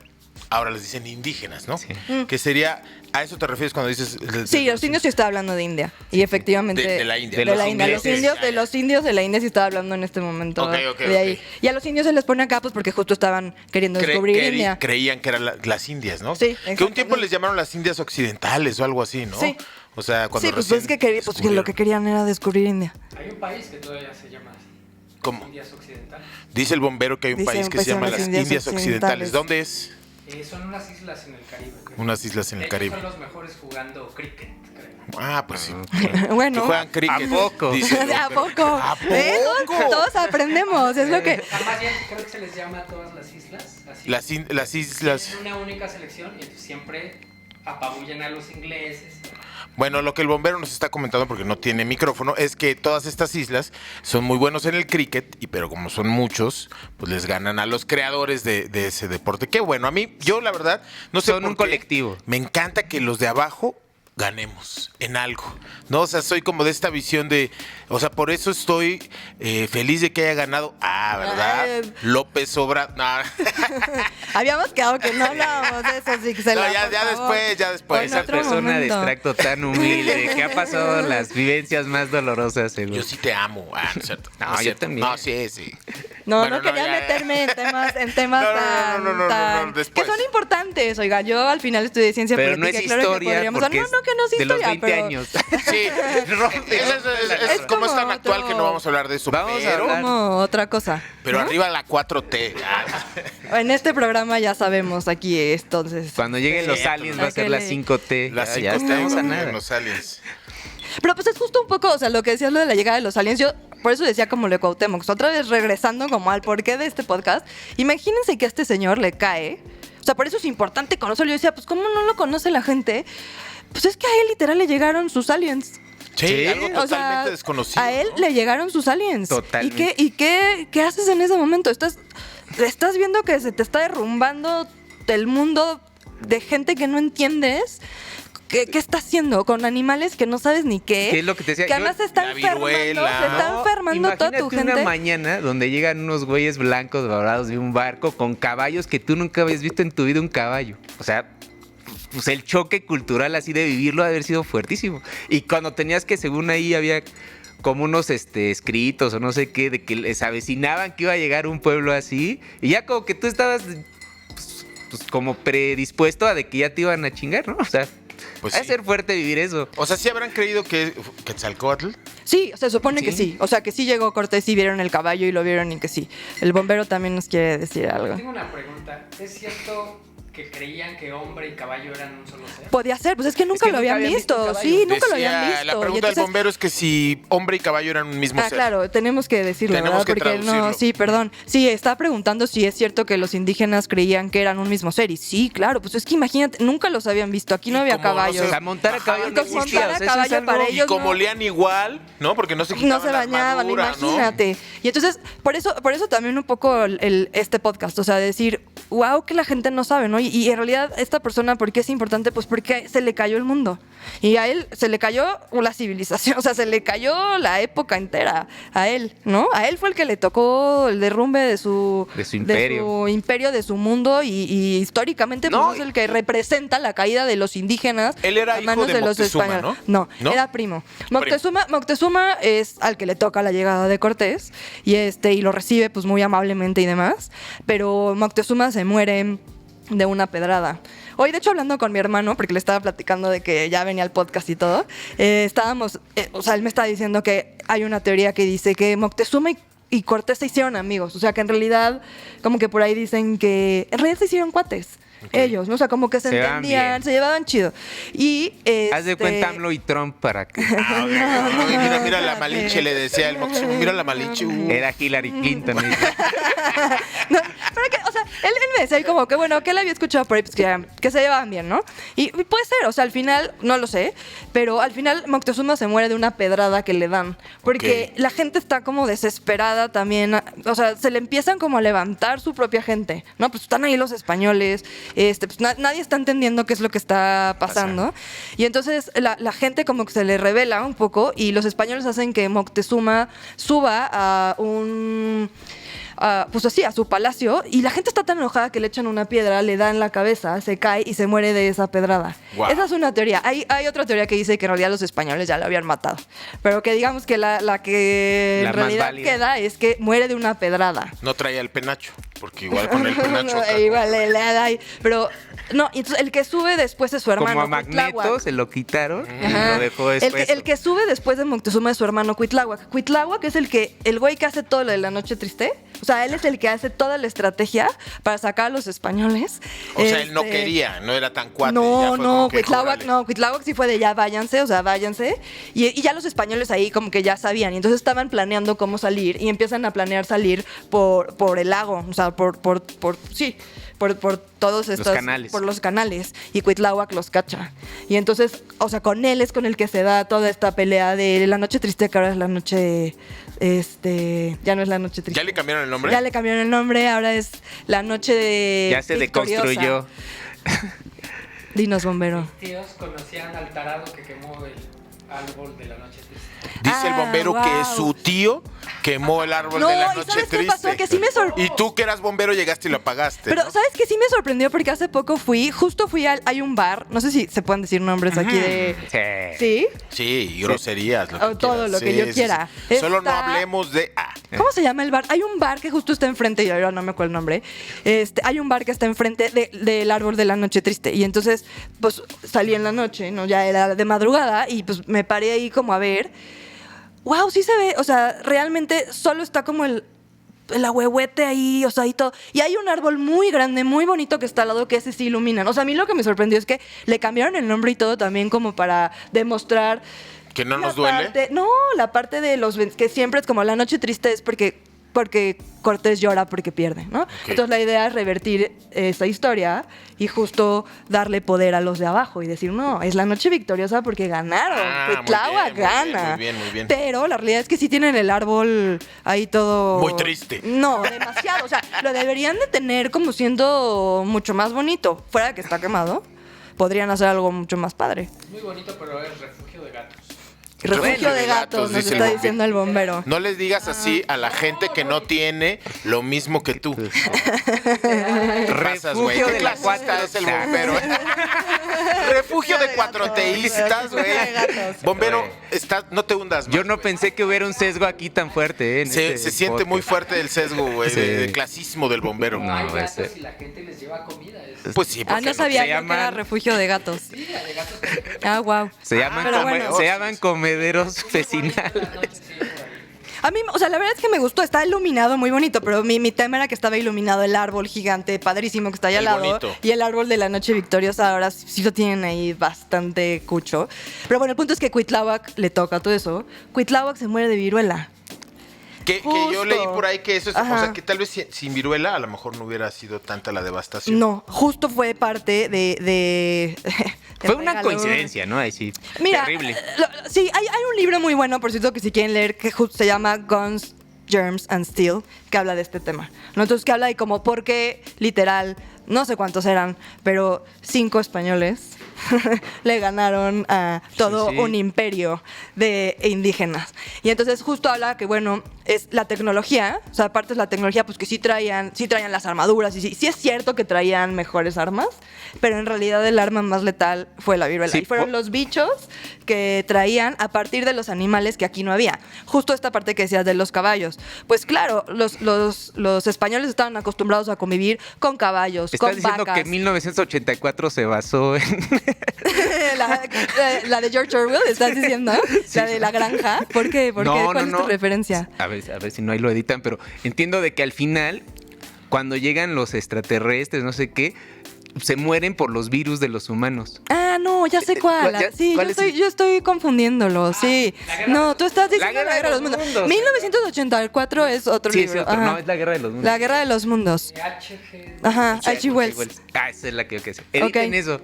ahora les dicen indígenas, ¿no? Sí. Que sería, ¿a eso te refieres cuando dices? Sí, los indios sí estaba hablando de India. Y efectivamente. De la India. De De la los India. Los ingleses. indios, de los indios de la India sí estaba hablando en este momento. Ok, ok, de ahí. ok. Y a los indios se les pone acá, pues porque justo estaban queriendo descubrir India. Creían que eran las indias, ¿no? Sí, Que un tiempo exactamente. les llamaron las indias occidentales o algo así, ¿no? Sí. O sea, cuando Sí, pues, recién es que, pues que lo descubrieron. que querían era descubrir India. Hay un país que todavía se llama así. ¿Cómo? Indias Occidentales. Dice el bombero que hay un Dice país un que se país llama que las se llama Indias Occidentales. ¿Dónde es? Son unas islas en el Caribe. Unas islas en el Ellos Caribe. son los mejores jugando cricket, creo. Ah, pues sí. Bueno. Que juegan cricket. ¿A poco? dice el ¿A bombero. poco? ¿A ¿Ves? poco? Todos aprendemos, es lo que... Más bien creo que se les llama a todas las islas. Así. Las islas. Tienen una única selección y entonces siempre apabullan a los ingleses. Bueno, lo que el bombero nos está comentando, porque no tiene micrófono, es que todas estas islas son muy buenos en el cricket, pero como son muchos, pues les ganan a los creadores de ese deporte. Qué bueno, a mí, yo la verdad, no sé Son por un qué, colectivo. me encanta que los de abajo ganemos en algo, ¿no? O sea, soy como de esta visión de, o sea, por eso estoy feliz de que haya ganado, ¿verdad? Ay. López Obrador, no. Habíamos quedado que no hablábamos de eso, sí, No, ya después. Esa otro persona de momento. extracto tan humilde que ha pasado las vivencias más dolorosas, seguro. Yo sí te amo, no es cierto. No, es yo cierto. también. No, sí. No, Bueno, no quería ya. meterme en temas No, tan, no, tan- después. que son importantes. Oiga, yo al final estudié ciencia Pero no política. es claro que historia, podríamos- porque no, que no es de los historia, 20 pero años. Sí, es como es tan como actual otro- que no vamos a hablar de eso, Vamos a pero, hablar. como otra cosa. pero ¿no? arriba la 4T. En este programa ya sabemos aquí, entonces. Cuando lleguen los Sí, aliens pues, va a ser que la le- 5T. Las ya 5T estamos a nada. los aliens. Pero pues es justo un poco, o sea, lo que decías lo de la llegada de los aliens, yo por eso decía como lo de Cuauhtémoc, otra vez regresando como al porqué de este podcast, imagínense que a este señor le cae, o sea, por eso es importante conocerlo, yo decía, pues ¿cómo no lo conoce la gente? Pues es que a él literal le llegaron sus aliens. Sí, algo O totalmente sea, desconocido. a él ¿no? le llegaron sus aliens. Totalmente. ¿Y qué haces en ese momento? Estás viendo que se te está derrumbando el mundo de gente que no entiendes. ¿Qué está haciendo con animales que no sabes ni qué? ¿Qué es lo que te decía? Que además se está la enfermando, viruela. se está enfermando toda tu Imagínate una gente. mañana donde llegan unos güeyes blancos varados de un barco con caballos que tú nunca habías visto en tu vida un caballo. O sea, pues el choque cultural así de vivirlo ha de haber sido fuertísimo. Y cuando tenías que, según ahí había como unos escritos o no sé qué, de que les avecinaban que iba a llegar un pueblo así, y ya como que tú estabas pues, como predispuesto a de que ya te iban a chingar, ¿no? O sea, Pues ha de sí. ser fuerte vivir eso. O sea, ¿sí habrán creído que Quetzalcóatl? Sí, se supone que Sí. sí. O sea, que sí llegó Cortés y vieron el caballo y lo vieron y que sí. El bombero también nos quiere decir algo. Tengo una pregunta. ¿Es cierto que creían que hombre y caballo eran un solo ser? Podía ser, pues es que nunca que lo nunca habían habían visto un visto. caballo. Sí, nunca lo Decía, habían visto. La Y pregunta del entonces- bombero es que si hombre y caballo eran un mismo Ah, ser. claro, tenemos que decirlo, Tenemos ¿verdad? que Porque no, traducirlo. sí, perdón. Sí, estaba preguntando si es cierto que los indígenas creían que eran un mismo ser. Y sí, claro, pues es que imagínate, nunca los habían visto. Aquí no Y había como no caballos. O sea, montar a caballo Y no como existía. montar a O sea, eso es caballo para algo- Y ellos como no- olían igual, ¿no? Porque no se quitaban No se la bañaban, armadura, ¿no? imagínate. Y entonces, por eso también un poco este podcast, o sea, decir, wow, que la gente no sabe, ¿no? Y en realidad, esta persona, ¿por qué es importante? Pues porque se le cayó el mundo. Y a él se le cayó la civilización, o sea, se le cayó la época entera a él, ¿no? A él fue el que le tocó el derrumbe de su imperio. de su mundo, y históricamente pues, No, es el que representa la caída de los indígenas Él era a hijo manos de de los Moctezuma, españoles. ¿no? No, era primo. Moctezuma es al que le toca la llegada de Cortés y lo recibe pues muy amablemente y demás, pero Moctezuma se muere de una pedrada. Hoy, de hecho, hablando con mi hermano, porque le estaba platicando de que ya venía el podcast y todo, estábamos, o sea, él me está diciendo que hay una teoría que dice que Moctezuma y Cortés se hicieron amigos, o sea, que en realidad, como que por ahí dicen que en realidad se hicieron cuates. Ellos, ¿no? O sea, como que se Se van entendían, bien. se llevaban chido. Y Haz de cuenta AMLO y Trump para que Mira la Malinche, le decía el Moctezuma. Mira la Malinche. Mm. era Hillary Clinton. No, pero que, o sea, él me decía ahí como que, bueno, que él había escuchado por ahí, pues que se llevaban bien, ¿no? Y puede ser, o sea, al final, no lo sé, pero al final Moctezuma se muere de una pedrada que le dan. Porque la gente está como desesperada también, o sea, se le empiezan como a levantar su propia gente, ¿no? Pues están ahí los españoles, pues nadie está entendiendo qué es lo que está pasando. Y entonces la gente como que se le revela un poco y los españoles hacen que Moctezuma suba a pues así, a su palacio, y la gente está tan enojada que le echan una piedra, le dan la cabeza, se cae y se muere de esa pedrada. Wow. Esa es una teoría. Hay otra teoría que dice que en realidad los españoles ya lo habían matado, pero que digamos que la que La en más realidad válida. queda es que muere de una pedrada. No traía el penacho, porque igual con el penacho... Igual le da ahí. Pero no, y entonces el que sube después es su hermano. Como a Magneto Cuitláhuac. se lo quitaron y Ajá. lo dejó después. El que sube después de Moctezuma es su hermano Cuitláhuac. Cuitláhuac es el güey que hace todo lo de la noche triste. O sea, él es el que hace toda la estrategia para sacar a los españoles. O sea, él no quería, no era tan cuate. ya No, fue no, como que, Cuitláhuac órale. no, Cuitláhuac sí fue de ya váyanse, o sea, váyanse. Y ya los españoles ahí como que ya sabían. Y entonces estaban planeando cómo salir y empiezan a planear salir por el lago, o sea, por todos estos canales. por los canales, y Cuitláhuac los cacha. Y entonces, o sea, con él es con el que se da toda esta pelea de la noche triste, que ahora es la noche ya no es la noche triste. ¿Ya le cambiaron el nombre? Ya le cambiaron el nombre, ahora es la noche Ya se victoriosa. deconstruyó. Dinos, bombero. Mis tíos conocían al tarado que quemó el árbol de la noche triste. Dice el bombero wow. que su tío quemó el árbol No, de la ¿y noche sabes qué triste. pasó? Que sí me Y tú que eras bombero llegaste y lo apagaste. Pero, ¿no? ¿sabes qué? Sí me sorprendió porque hace poco hay un bar, no sé si se pueden decir nombres aquí de... Sí. ¿Sí? Sí, y groserías. Lo que O todo quieras. lo que Sí, yo sí, quiera. sí. Solo no Está- hablemos de... ¿Cómo se llama el bar? Hay un bar que justo está enfrente, y ahora no me acuerdo el nombre. Hay un bar que está enfrente del árbol de la noche triste. Y entonces, pues salí en la noche, ¿no? Ya era de madrugada, y pues me paré ahí como a ver. ¡Wow! Sí se ve, o sea, realmente solo está como el ahuehuete ahí, o sea, y todo. Y hay un árbol muy grande, muy bonito que está al lado, que ese sí iluminan. O sea, a mí lo que me sorprendió es que le cambiaron el nombre y todo también como para demostrar... ¿Que no la nos duele? la parte de los que siempre es como la noche triste es porque Cortés llora porque pierde, ¿no? Entonces la idea es revertir esta historia y justo darle poder a los de abajo y decir, no, es la noche victoriosa porque ganaron, Cuitláhuac muy bien, gana. muy bien, muy bien. Pero la realidad es que sí tienen el árbol ahí todo... Muy triste. No, demasiado. O sea, lo deberían de tener como siendo mucho más bonito. Fuera de que está quemado, podrían hacer algo mucho más padre. Es muy bonito, pero es refugio de gatos. Refugio de gatos, nos dice el está bombero. diciendo el bombero. No les digas así a la gente que no tiene lo mismo que tú. ¿Qué pasas, güey? Refugio ¿Qué de la clasista cuatro- es el bombero? Refugio de cuatroteístas, güey. Bombero, no te hundas más. Yo no güey. pensé que hubiera un sesgo aquí tan fuerte. En Se este siente podcast. muy fuerte el sesgo, güey, Sí. de clasismo del bombero. No, Hay gatos ese- y la gente les lleva comida. Pues sí, porque No sabía Se yo que llaman- era refugio de gatos. Sí, la de gatos. Wow. Se llaman, pero bueno. se llaman comederos vecinales. La noche, sí, por ahí. A mí, o sea, la verdad es que me gustó, está iluminado muy bonito, pero mi tema era que estaba iluminado el árbol gigante, padrísimo que está ahí El al lado. bonito. Y el árbol de la noche victoriosa ahora sí lo tienen ahí bastante cucho. Pero bueno, el punto es que Cuitláhuac le toca todo eso. Cuitláhuac se muere de viruela. Que yo Justo. leí por ahí que eso es, o Ajá. sea, que tal vez sin viruela a lo mejor no hubiera sido tanta la devastación. No, justo fue parte de Fue una regalo. coincidencia, ¿no? Ahí sí. Mira, Terrible. Sí, hay un libro muy bueno, por cierto, que si quieren leer, que justo se llama Guns, Germs and Steel, que habla de este tema. ¿No? Entonces, que habla de como por qué, literal, no sé cuántos eran, pero 5 españoles le ganaron a todo Sí. un imperio de indígenas. Y entonces justo habla que, bueno, es la tecnología, o sea, aparte es la tecnología, pues que sí traían las armaduras, y sí es cierto que traían mejores armas, pero en realidad el arma más letal fue la viruela. Sí, y fueron los bichos que traían a partir de los animales que aquí no había. Justo esta parte que decías de los caballos. Pues claro, los españoles estaban acostumbrados a convivir con caballos, Estás con diciendo vacas. que 1984 se basó en... la de George Orwell, ¿estás diciendo? La de la granja. ¿Por qué? ¿Por qué? ¿Cuál es tu referencia? A ver si no ahí lo editan, pero entiendo de que al final, cuando llegan los extraterrestres, no sé qué, se mueren por los virus de los humanos. no, ya sé cuál. Sí, yo estoy confundiéndolo, sí. No, tú estás diciendo la Guerra de los Mundos. 1984 es otro Sí, libro. es otro. Ajá. No, es la Guerra de los Mundos. La Guerra de los Mundos. H.G. Ajá, H.G. Wells. Ah, esa es la que yo que sé. Editen Ok. eso.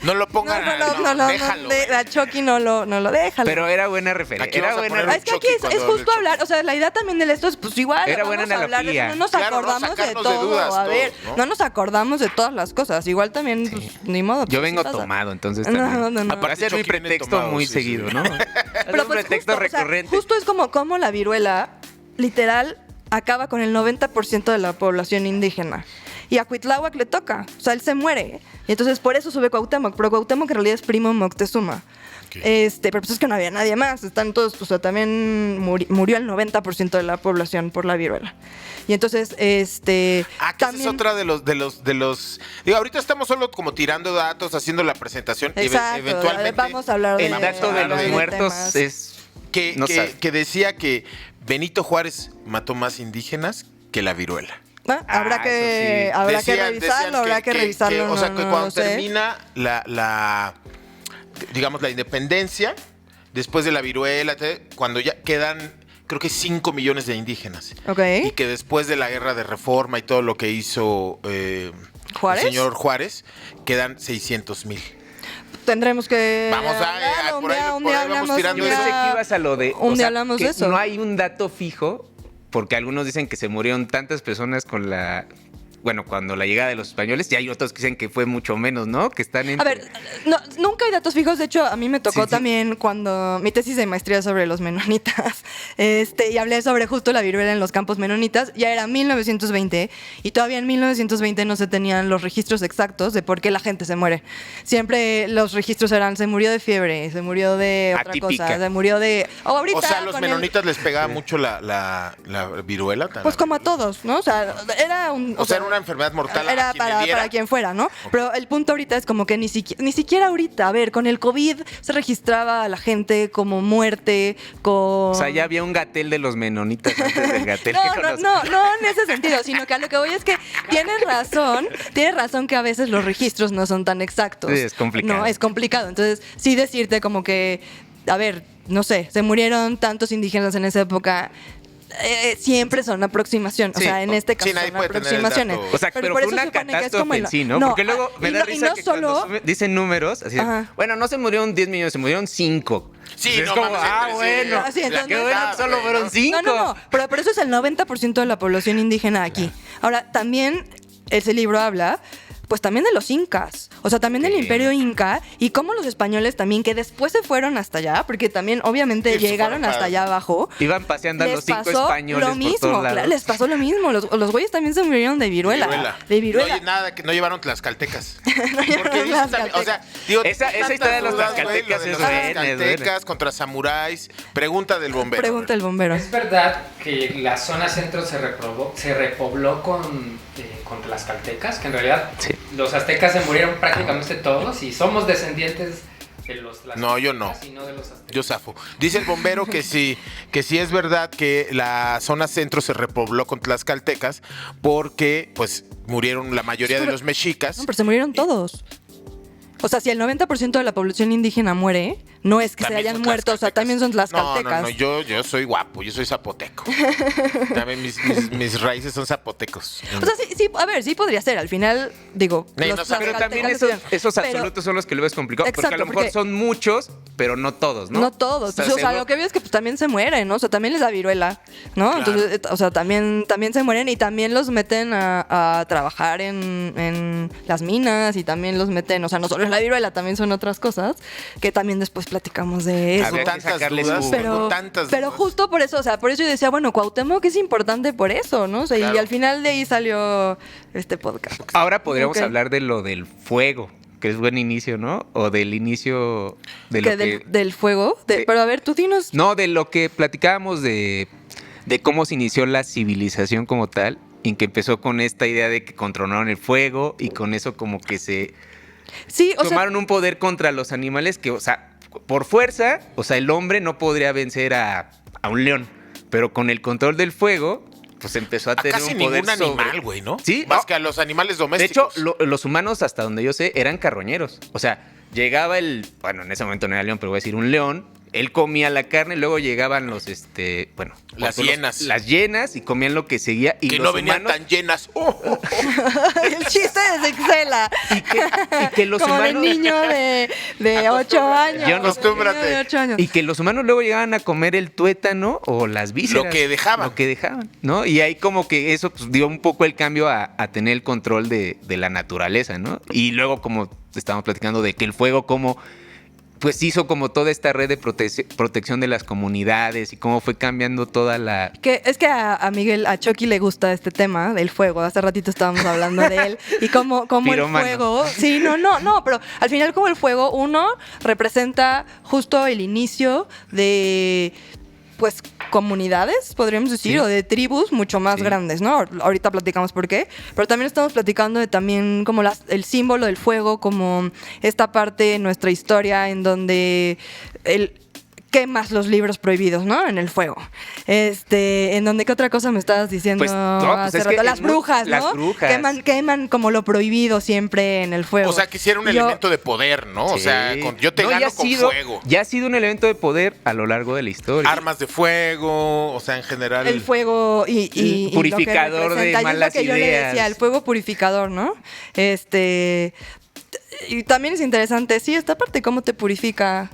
No lo pongan. Déjalo. La Chucky no lo déjalo. Pero era buena referencia. Aquí Era vamos a buena poner Es que aquí Chucky es cuando justo hable hablar, o sea, la idea también de esto es pues igual. Era vamos buena a hablar de eso, analogía. no nos Claro, no acordamos de sacarnos de todo. dudas A ver, todos, ¿no? no nos acordamos de todas las cosas. Igual también, pues, ni modo. Yo pues, vengo sí pasa. tomado, entonces No, también. no. Va a ser mi Chucky viene pretexto tomado, muy sí, seguido, sí. ¿no? Pero un pues pretexto justo, o sea, recurrente. justo es como la viruela, literal, acaba con el 90% de la población indígena. Y a Cuitláhuac le toca, o sea, él se muere. Y entonces por eso sube Cuauhtémoc, pero Cuauhtémoc en realidad es primo de Moctezuma. Pero pues es que no había nadie más, están todos, o sea, también murió el 90% de la población por la viruela. Y entonces, Que esa también... es otra de los. Digo, ahorita estamos solo como tirando datos, haciendo la presentación. Exacto, Eventualmente. vamos a hablar de... El dato de los de muertos temas. es... no sabe. Que decía que Benito Juárez mató más indígenas que la viruela. Habrá que revisarlo, O sea, que no cuando lo sé. termina digamos, la independencia, después de la viruela, cuando ya quedan, creo que 5 millones de indígenas. Ok. Y que después de la guerra de reforma y todo lo que hizo ¿Juárez? el señor Juárez, quedan 600,000. Tendremos que... Vamos a- hablar, por ahí un día vamos hablamos, tirando Yo eso. pensé que ibas a lo de... Un día hablamos que de eso. No hay un dato fijo, porque algunos dicen que se murieron tantas personas con la... Bueno, cuando la llegada de los españoles, y hay otros que dicen que fue mucho menos, ¿no? Que están en... A ver, nunca hay datos fijos. De hecho, a mí me tocó Sí, sí. también cuando mi tesis de maestría sobre los menonitas, y hablé sobre justo la viruela en los campos menonitas. Ya era 1920 y todavía en 1920 no se tenían los registros exactos de por qué la gente se muere. Siempre los registros eran se murió de fiebre, se murió de otra Atípica. cosa, se murió de... O ahorita O sea, a los con el- menonitas les pegaba mucho la viruela. Pues como a todos, ¿no? O sea, era un... O sea, era una enfermedad mortal. Era a quien le diera. para quien fuera, ¿no? Pero el punto ahorita es como que ni siquiera ahorita, a ver, con el COVID se registraba a la gente como muerte, con... O sea, ya había un Gatel de los menonitas antes del Gatel que No conocemos. en ese sentido, sino que a lo que voy es que tienes razón que a veces los registros no son tan exactos. Sí, es complicado. No, es complicado. Entonces, sí decirte como que, a ver, no sé, se murieron tantos indígenas en esa época. Siempre son aproximación, o Sí. sea, en este caso Sí, nadie son puede tener el aproximaciones. dato. O sea, pero por fue eso una se supone que es catástrofe como en sí, ¿no? Porque luego me da risa que cuando dicen números, así, Ajá. bueno, no se murieron 10 millones, se murieron 5. Sí, es no como, mames, entre sí. bueno, Así, entonces- qué bueno que solo fueron 5. No, pero eso es el 90% de la población indígena aquí. Ahora, también ese libro habla, pues también de los incas, o sea, también del Sí. imperio inca y cómo los españoles también, que después se fueron hasta allá, porque también obviamente Sí, se llegaron fueron hasta para- allá abajo. Iban paseando a los 5 españoles lo por mismo, todos lados. claro, les pasó lo mismo. Los güeyes también se murieron de viruela. De viruela. No, nada, que no llevaron tlaxcaltecas. llevaron Porque dicen también, o sea, digo, Esa tantas historia de los dudas, güey, tlaxcaltecas lo de es los buena, es tlaxcaltecas buena. contra samuráis. Pregunta del bombero. Pregunta el bombero. ¿Es verdad que la zona centro se repobló con tlaxcaltecas? Que en realidad Sí. los aztecas se murieron prácticamente todos y somos descendientes de los tlaxcaltecas. No, yo no. Y no de los aztecas. Yo zafo. Dice el bombero que sí es verdad que la zona centro se repobló con tlaxcaltecas porque pues murieron la mayoría de los mexicas. No, pero se murieron todos. O sea, si el 90% de la población indígena muere, no es que se También hayan son muerto, o sea, también son tlaxcaltecas. No, yo soy guapo, yo soy zapoteco. También mis raíces son zapotecos. O sea, sí, a ver, sí podría ser. Al final, digo, Ey, los no sabe. Pero también tlaxcaltecas esos pero- absolutos son los que lo ves complicado. Porque a Exacto, lo mejor porque- son muchos, pero no todos, ¿no? No todos. O sea, seguro- lo que veo es que pues, también se mueren, ¿no? O sea, también les da viruela, ¿no? Claro. Entonces, o sea, también se mueren y también los meten a trabajar en las minas y también los meten, o sea, no solo es la viruela, también son otras cosas que también después platicamos de eso. Había que tantas sacarles dudas, jugo. tengo tantas Pero dudas. justo por eso, o sea, por eso yo decía, bueno, Cuauhtémoc es importante por eso, ¿no? O sea, Claro. y al final de ahí salió este podcast. Ahora podríamos Ok. hablar de lo del fuego, que es buen inicio, ¿no? O del inicio de lo Que que... del fuego. Sí. Pero a ver, tú dinos. No, de lo que platicábamos de cómo se inició la civilización como tal, en que empezó con esta idea de que controlaron el fuego y con eso como que se Sí, o sea, tomaron un poder contra los animales que, o sea, por fuerza, o sea, el hombre no podría vencer a un león, pero con el control del fuego, pues empezó a tener Casi un poder ningún sobre... animal, güey, ¿no? Sí, Más no. que a los animales De domésticos. hecho, los humanos, hasta donde yo sé, eran carroñeros. O sea, llegaba bueno, en ese momento no era león, pero voy a decir un león. Él comía la carne, luego llegaban los, Las hienas. Las hienas y comían lo que seguía. Y que los no venían humanos, tan llenas. Oh. El chiste de Sexela. y que los Como humanos... de niño de 8 años. Yo acostúmbrate. Niño de 8 años. Y que los humanos luego llegaban a comer el tuétano o las vísceras. Lo que dejaban. Lo que dejaban, ¿no? Y ahí como que eso pues, dio un poco el cambio a tener el control de la naturaleza, ¿no? Y luego como estábamos platicando de que el fuego como... pues hizo como toda esta red de protección de las comunidades y cómo fue cambiando toda la... Es que a Miguel, a Chucky le gusta este tema del fuego. Hace ratito estábamos hablando de él. Y como el Piromano. fuego... Sí, no, pero al final como el fuego, uno, representa justo el inicio de... pues comunidades, podríamos decir, Sí. o de tribus mucho más Sí. grandes, ¿no? Ahorita platicamos por qué, pero también estamos platicando de también como el símbolo del fuego, como esta parte en nuestra historia en donde quemas los libros prohibidos, ¿no? En el fuego. En donde, ¿qué otra cosa me estabas diciendo Pues, no, pues hace es que rato? Las en brujas, ¿no? las brujas. Queman como lo prohibido siempre en el fuego. O sea, que hiciera un Yo- elemento de poder, ¿no? O Sí. sea, yo te No, gano ya ha con sido- fuego. Ya ha sido un elemento de poder a lo largo de la historia. Armas de fuego, o sea, en general. El fuego y Purificador lo que de representa. Y es malas lo que yo le ideas. decía, el fuego purificador, ¿no? Y también es interesante, sí, esta parte, cómo te purifica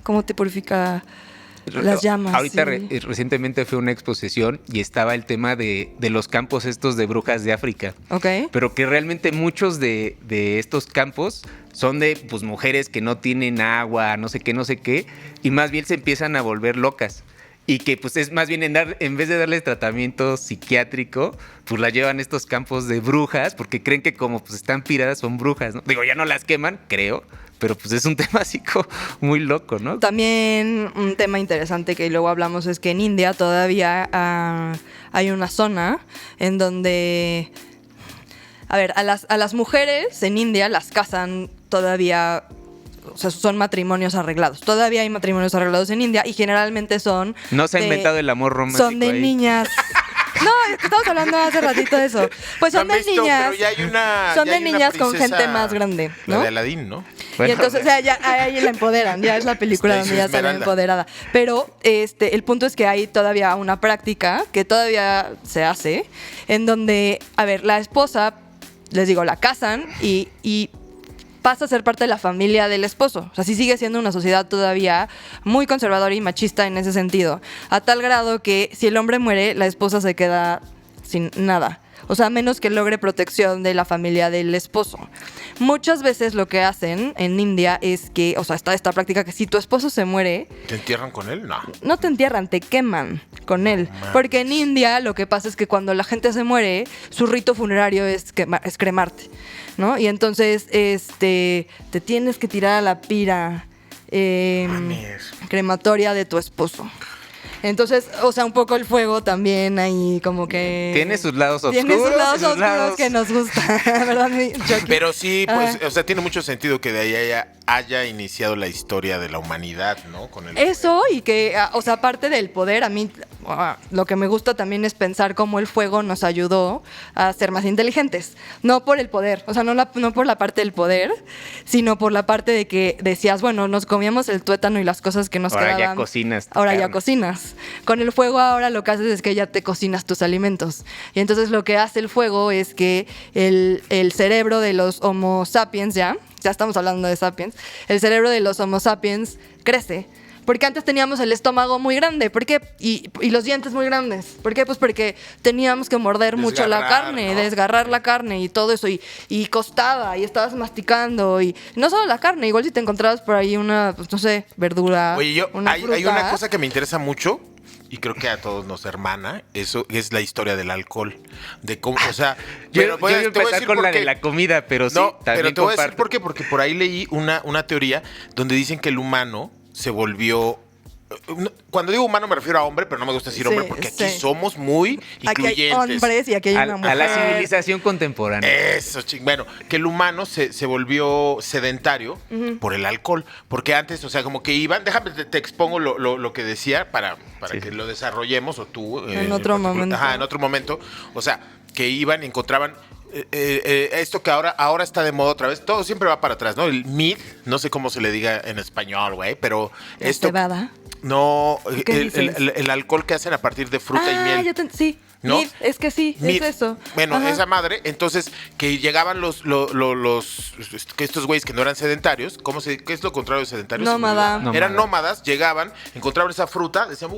las llamas. Ahorita sí. recientemente fue una exposición y estaba el tema de los campos estos de brujas de África. Ok. Pero que realmente muchos de estos campos son de pues mujeres que no tienen agua, no sé qué, y más bien se empiezan a volver locas. Y que pues es más bien en vez de darles tratamiento psiquiátrico, pues las llevan a estos campos de brujas, porque creen que como pues están piradas son brujas, ¿no? Digo, ya no las queman, creo, pero pues es un tema así como muy loco, ¿no? También un tema interesante que luego hablamos es que en India todavía hay una zona en donde, a ver, a las mujeres en India las casan todavía, o sea, son matrimonios arreglados. Todavía hay matrimonios arreglados en India y generalmente son... No se ha inventado el amor romántico. Son de ahí. niñas... No, es que estamos hablando hace ratito de eso. Pues son ¿Han de visto? niñas... Pero ya hay una. son ya de hay una niñas con princesa, gente más grande, La ¿no? de Aladín, ¿no? Bueno, y entonces, o sea, ya ahí la empoderan, ya es la película Está donde ya sale Esmeralda. empoderada. Pero el punto es que hay todavía una práctica que todavía se hace, en donde, a ver, la esposa, les digo, la casan y pasa a ser parte de la familia del esposo. O sea, sí sigue siendo una sociedad todavía muy conservadora y machista en ese sentido. A tal grado que si el hombre muere, la esposa se queda sin nada. O sea, a menos que logre protección de la familia del esposo. Muchas veces lo que hacen en India es que, o sea, está esta práctica que si tu esposo se muere, ¿Te entierran con él? No. no te entierran, te queman con él. Porque en India lo que pasa es que cuando la gente se muere, su rito funerario es cremarte, ¿no? Y entonces, te tienes que tirar a la pira Mames. crematoria de tu esposo. Entonces, o sea, un poco el fuego también ahí como que... Tiene sus lados oscuros. Tiene sus lados y sus oscuros lados- que nos gusta, ¿verdad, mi Chucky? Pero sí, pues, Ajá. o sea, tiene mucho sentido que de ahí haya iniciado la historia de la humanidad, ¿no? Con el Eso y que, o sea, aparte del poder, a mí lo que me gusta también es pensar cómo el fuego nos ayudó a ser más inteligentes. No por el poder, o sea, no por la parte del poder, sino por la parte de que decías, bueno, nos comíamos el tuétano y las cosas que nos Ahora ya quedaban. cocinas tu Ahora ya carne. cocinas. Con el fuego ahora lo que haces es que ya te cocinas tus alimentos. Y entonces lo que hace el fuego es que el cerebro de los Homo sapiens, ya estamos hablando de sapiens, el cerebro de los Homo sapiens crece. Porque antes teníamos el estómago muy grande. ¿Por qué? Y los dientes muy grandes. ¿Por qué? Pues porque teníamos que morder mucho la Desgarrar, carne, ¿no? desgarrar la carne y todo eso. Y costaba, y estabas masticando. Y no solo la carne, igual si te encontrabas por ahí una, pues no sé, verdura. Oye, una hay fruta. una cosa que me interesa mucho y creo que a todos nos hermana, eso es la historia del alcohol. De cómo, o sea, Yo pero voy a te empezar decir con por la qué. de la comida, pero sí, No, también pero te voy a decir comparto. por qué, porque por ahí leí una teoría donde dicen que el humano se volvió Cuando digo humano me refiero a hombre, pero no me gusta decir hombre Sí, porque aquí sí. somos muy Aquí hay incluyentes. hombres y aquí hay una mujer. A la civilización contemporánea. Eso, bueno, que el humano se volvió sedentario por el alcohol. Porque antes, o sea, como que iban. Déjame, te expongo lo que decía para Sí, que sí. lo desarrollemos o tú. En otro particular. momento. Ajá, en otro momento. O sea, que iban y encontraban. Esto que ahora está de moda otra vez, todo siempre va para atrás, ¿no? El mead, no sé cómo se le diga en español, güey, pero La esto. cebada. No, ¿Qué dices? el alcohol que hacen a partir de fruta y miel. Sí. ¿No? Mead, es que sí, Mead. es eso. Bueno, Ajá. esa madre, entonces, que llegaban que estos güeyes que no eran sedentarios, ¿qué es lo contrario de sedentarios? Nómada. Eran nómadas, llegaban, encontraban esa fruta, decían,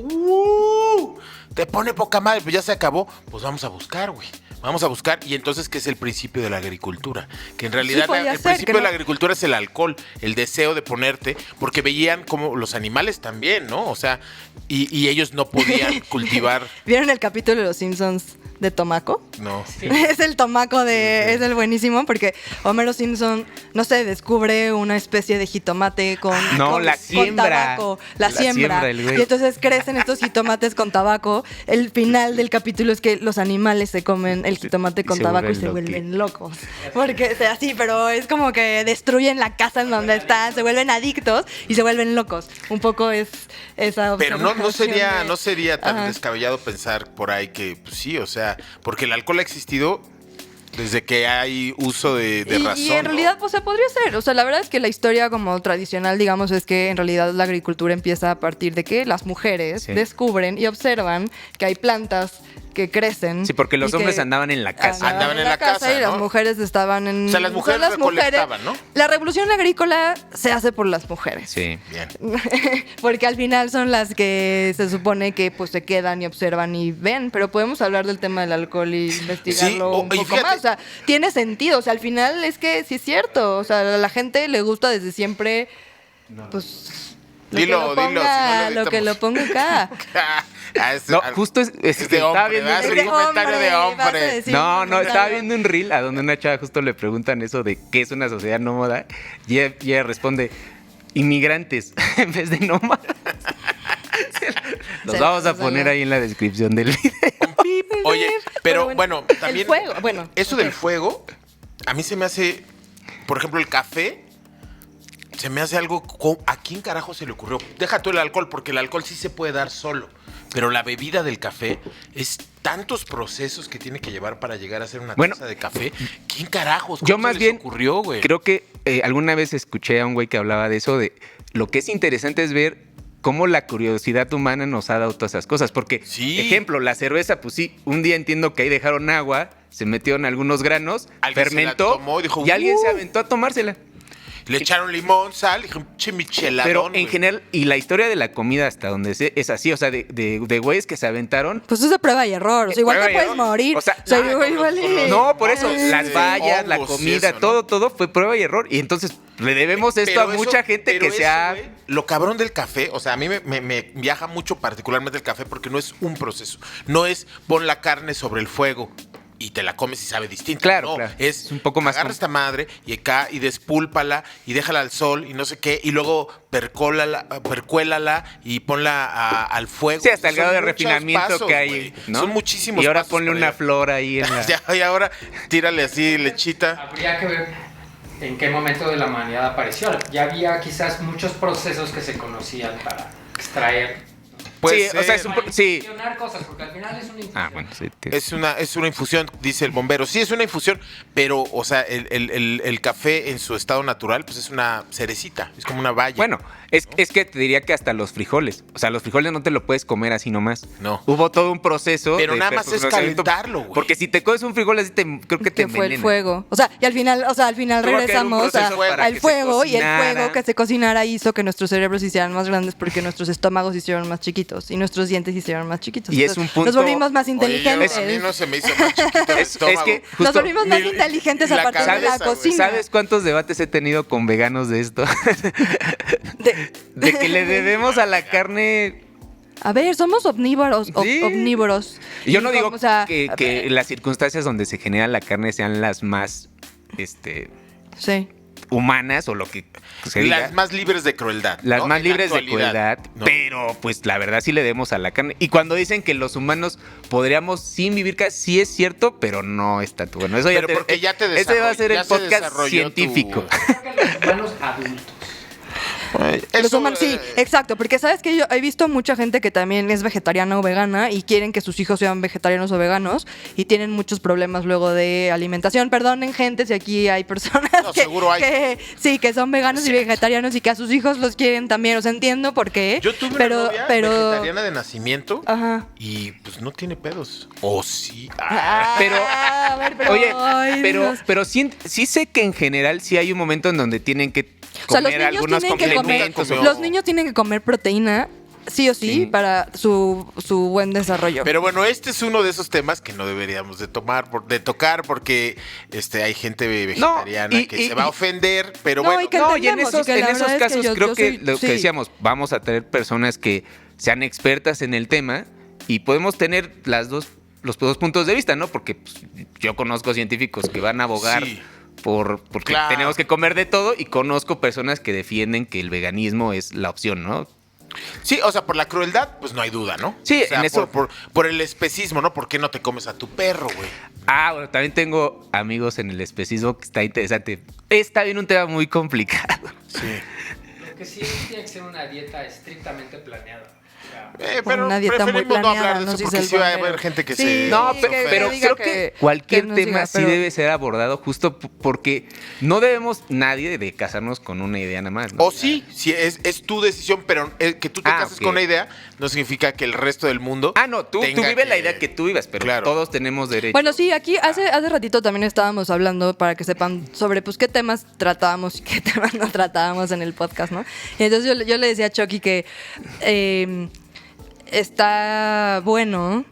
te pone poca madre, pues ya se acabó, pues vamos a buscar, güey. Vamos a buscar, y entonces, ¿qué es el principio de la agricultura? Que en realidad podía el ser, principio que de la no- agricultura es el alcohol, el deseo de ponerte, porque veían como los animales también, ¿no? O sea, y ellos no podían cultivar, ¿Vieron el capítulo de Los Simpsons de Tomaco? no. Es el tomaco es el buenísimo porque Homero Simpson, no sé, descubre una especie de jitomate con, No, con- la con siembra. tabaco, la La siembra. siembra, el güey. Y entonces crecen estos jitomates con tabaco. El final del capítulo es que los animales se comen el jitomate con se tabaco y vuelven se loqui. vuelven locos. Porque, o sea, sí, pero es como que destruyen la casa en donde están, se vuelven adictos y se vuelven locos. Un poco es esa Pero no observación sería, de- no sería tan Ajá. descabellado pensar por ahí que, pues sí, o sea, porque el alcohol ha existido desde que hay uso de razón. Y en ¿no? realidad, pues se podría ser. O sea, la verdad es que la historia como tradicional, digamos, es que en realidad la agricultura empieza a partir de que las mujeres Sí. descubren y observan que hay plantas que crecen. Sí, porque los y hombres que andaban en la casa. Andaban en la casa, y las ¿no? mujeres estaban en... O sea, las mujeres recolectaban, ¿no? La revolución agrícola se hace por las mujeres. Sí. Bien. Porque al final son las que se supone que pues se quedan y observan y ven, pero podemos hablar del tema del alcohol y investigarlo un y poco fíjate- más. O sea, tiene sentido. O sea, al final es que sí es cierto. O sea, a la gente le gusta desde siempre, pues. Dilo, que lo dilo, ponga, si no lo lo que lo ponga acá. No, justo es es que de estaba hombre, viendo un ¿verdad? Es Es un de reel. comentario de vas a hombre. decir No, un no, estaba comentario. viendo un reel a donde una chava justo le preguntan eso de qué es una sociedad nómada y ella responde inmigrantes en vez de nómadas. Los Se vamos a salió. poner ahí en la descripción del video. Oye, pero bueno, también. El fuego, bueno. Eso ok. del fuego, a mí se me hace. Por ejemplo, el café. Se me hace algo. ¿A quién carajo se le ocurrió? Deja tú el alcohol, porque el alcohol sí se puede dar solo. Pero la bebida del café es tantos procesos que tiene que llevar para llegar a ser una Bueno, taza de café. ¿Quién carajos? Yo ¿Cómo más se les bien ocurrió, güey? creo que alguna vez escuché a un güey que hablaba de eso, de lo que es interesante es ver cómo la curiosidad humana nos ha dado todas esas cosas. Porque, Sí. ejemplo, la cerveza, pues sí, un día entiendo que ahí dejaron agua, se metieron algunos granos, Alguien se la fermentó tomó y dijo, alguien se aventó a tomársela. Le echaron limón, sal, dijeron, che, micheladón. Pero en güey". general, y la historia de la comida hasta donde sé, es así, o sea, de güeyes que se aventaron. Pues es de prueba y error. O sea, igual Prueba te y puedes error. morir. O sea, igual y- No, por eso, Sí, las vallas, la hongos y comida, eso, ¿no? todo fue prueba y error. Y entonces le debemos esto Pero a mucha gente pero que se eso, ha... güey, lo cabrón del café, o sea, a mí me viaja mucho particularmente el café porque no es un proceso. No es pon la carne sobre el fuego y te la comes y sabe distinto. Claro, No, claro. es Es un poco más agarra esta madre y acá y despúlpala y déjala al sol y no sé qué y luego percuélala y ponla al fuego. Sí, hasta el Son grado de muchos refinamiento pasos, que hay, güey. ¿no? Son muchísimos Y ahora pasos ponle para una llegar. flor ahí en la... Ya, y ahora tírale así lechita. Habría que ver en qué momento de la humanidad apareció. Ya había quizás muchos procesos que se conocían para extraer. Puede Sí, o sea, es ser. un... Para Sí. infusionar cosas, porque al final es una infusión. Ah, bueno, sí. Es una infusión, dice el bombero. Sí, es una infusión, pero, o sea, el café en su estado natural, pues es una cerecita, es como una valla. Bueno, es que te diría que hasta los frijoles. O sea, los frijoles no te lo puedes comer así nomás. No. Hubo todo un proceso. Pero de nada más es procesamiento, calentarlo, güey. Porque si te comes un frijol así, creo que te que fue el envenena. fuego. O sea, y al final Tuvo que haber un regresamos proceso para al que se fuego y el cocinara. fuego que se cocinara hizo que nuestros cerebros se hicieran más grandes porque nuestros estómagos se hicieron más chiquitos y nuestros dientes se hicieron más chiquitos. Y es Entonces, un punto- Nos volvimos más Oye, inteligentes. a mí no se me hizo más chiquito el Es estómago. que Nos justo- volvimos más Ni- inteligentes ni a la partir de la cabeza, güey. cocina. ¿Sabes cuántos debates he tenido con veganos de esto? De que le debemos a la carne... A ver, somos omnívoros. Sí. Omnívoros. Y yo no Y digo como, o sea, que las circunstancias donde se genera la carne sean las más Sí. humanas o lo que se diga. Las más libres de crueldad. Las ¿no? más En la libres de actualidad, crueldad, ¿no? pero pues la verdad sí le demos a la carne. Y cuando dicen que los humanos podríamos sin vivir casi, sí es cierto, pero no está tú. Bueno, eso Pero porque ya te ese va a ser ya el se podcast desarrolló científico. Creo que los humanos adultos. Los humanos, sí, exacto, porque sabes que yo he visto mucha gente que también es vegetariana o vegana y quieren que sus hijos sean vegetarianos o veganos y tienen muchos problemas luego de alimentación. Perdonen, gente, si aquí hay personas No, seguro hay. que son veganos y vegetarianos y que a sus hijos los quieren también. O sea, entiendo por qué. Yo tuve pero, una novia pero, vegetariana de nacimiento Ajá. y pues no tiene pedos. O sí. Pero, a ver, pero, Oye, ay, Dios. pero sí sé que en general sí hay un momento en donde tienen que O sea, comer algunos complementos. los niños tienen que comer proteína, sí o sí, para su buen desarrollo. Pero bueno, este es uno de esos temas que no deberíamos de tocar porque hay gente vegetariana que se va a ofender, pero No, bueno. y que No, y en entendemos, esos, y que en la esos verdad es que casos yo creo que soy- lo que sí. decíamos, vamos a tener personas que sean expertas en el tema y podemos tener los dos puntos de vista, ¿no? Porque pues, yo conozco científicos que van a abogar Sí. porque Claro. tenemos que comer de todo y conozco personas que defienden que el veganismo es la opción, ¿no? Sí, o sea, por la crueldad, pues no hay duda, ¿no? Sí, O sea, en eso- por el especismo, ¿no? ¿Por qué no te comes a tu perro, güey? Ah, bueno, también tengo amigos en el especismo que está interesante. Está bien un tema muy complicado. Sí. Lo que sí tiene que ser una dieta estrictamente planeada. O sea, Pero Una dieta muy preferimos no hablar planeada, de nos eso dice porque el sí va a bombero. haber gente que Sí, se... No, se pero, ofende. pero diga creo que cualquier que nos tema diga, sí pero- debe ser abordado justo porque no debemos nadie de casarnos con una idea nada más, ¿no? O sí, es tu decisión, pero que tú te cases ok. con una idea no significa que el resto del mundo... Ah, no, tú tenga vives la idea que tú vivas, pero Claro. todos tenemos derecho. Bueno, sí, aquí hace ratito también estábamos hablando para que sepan sobre pues qué temas tratábamos y qué temas no tratábamos en el podcast, ¿no? Y entonces yo le decía a Chucky que está bueno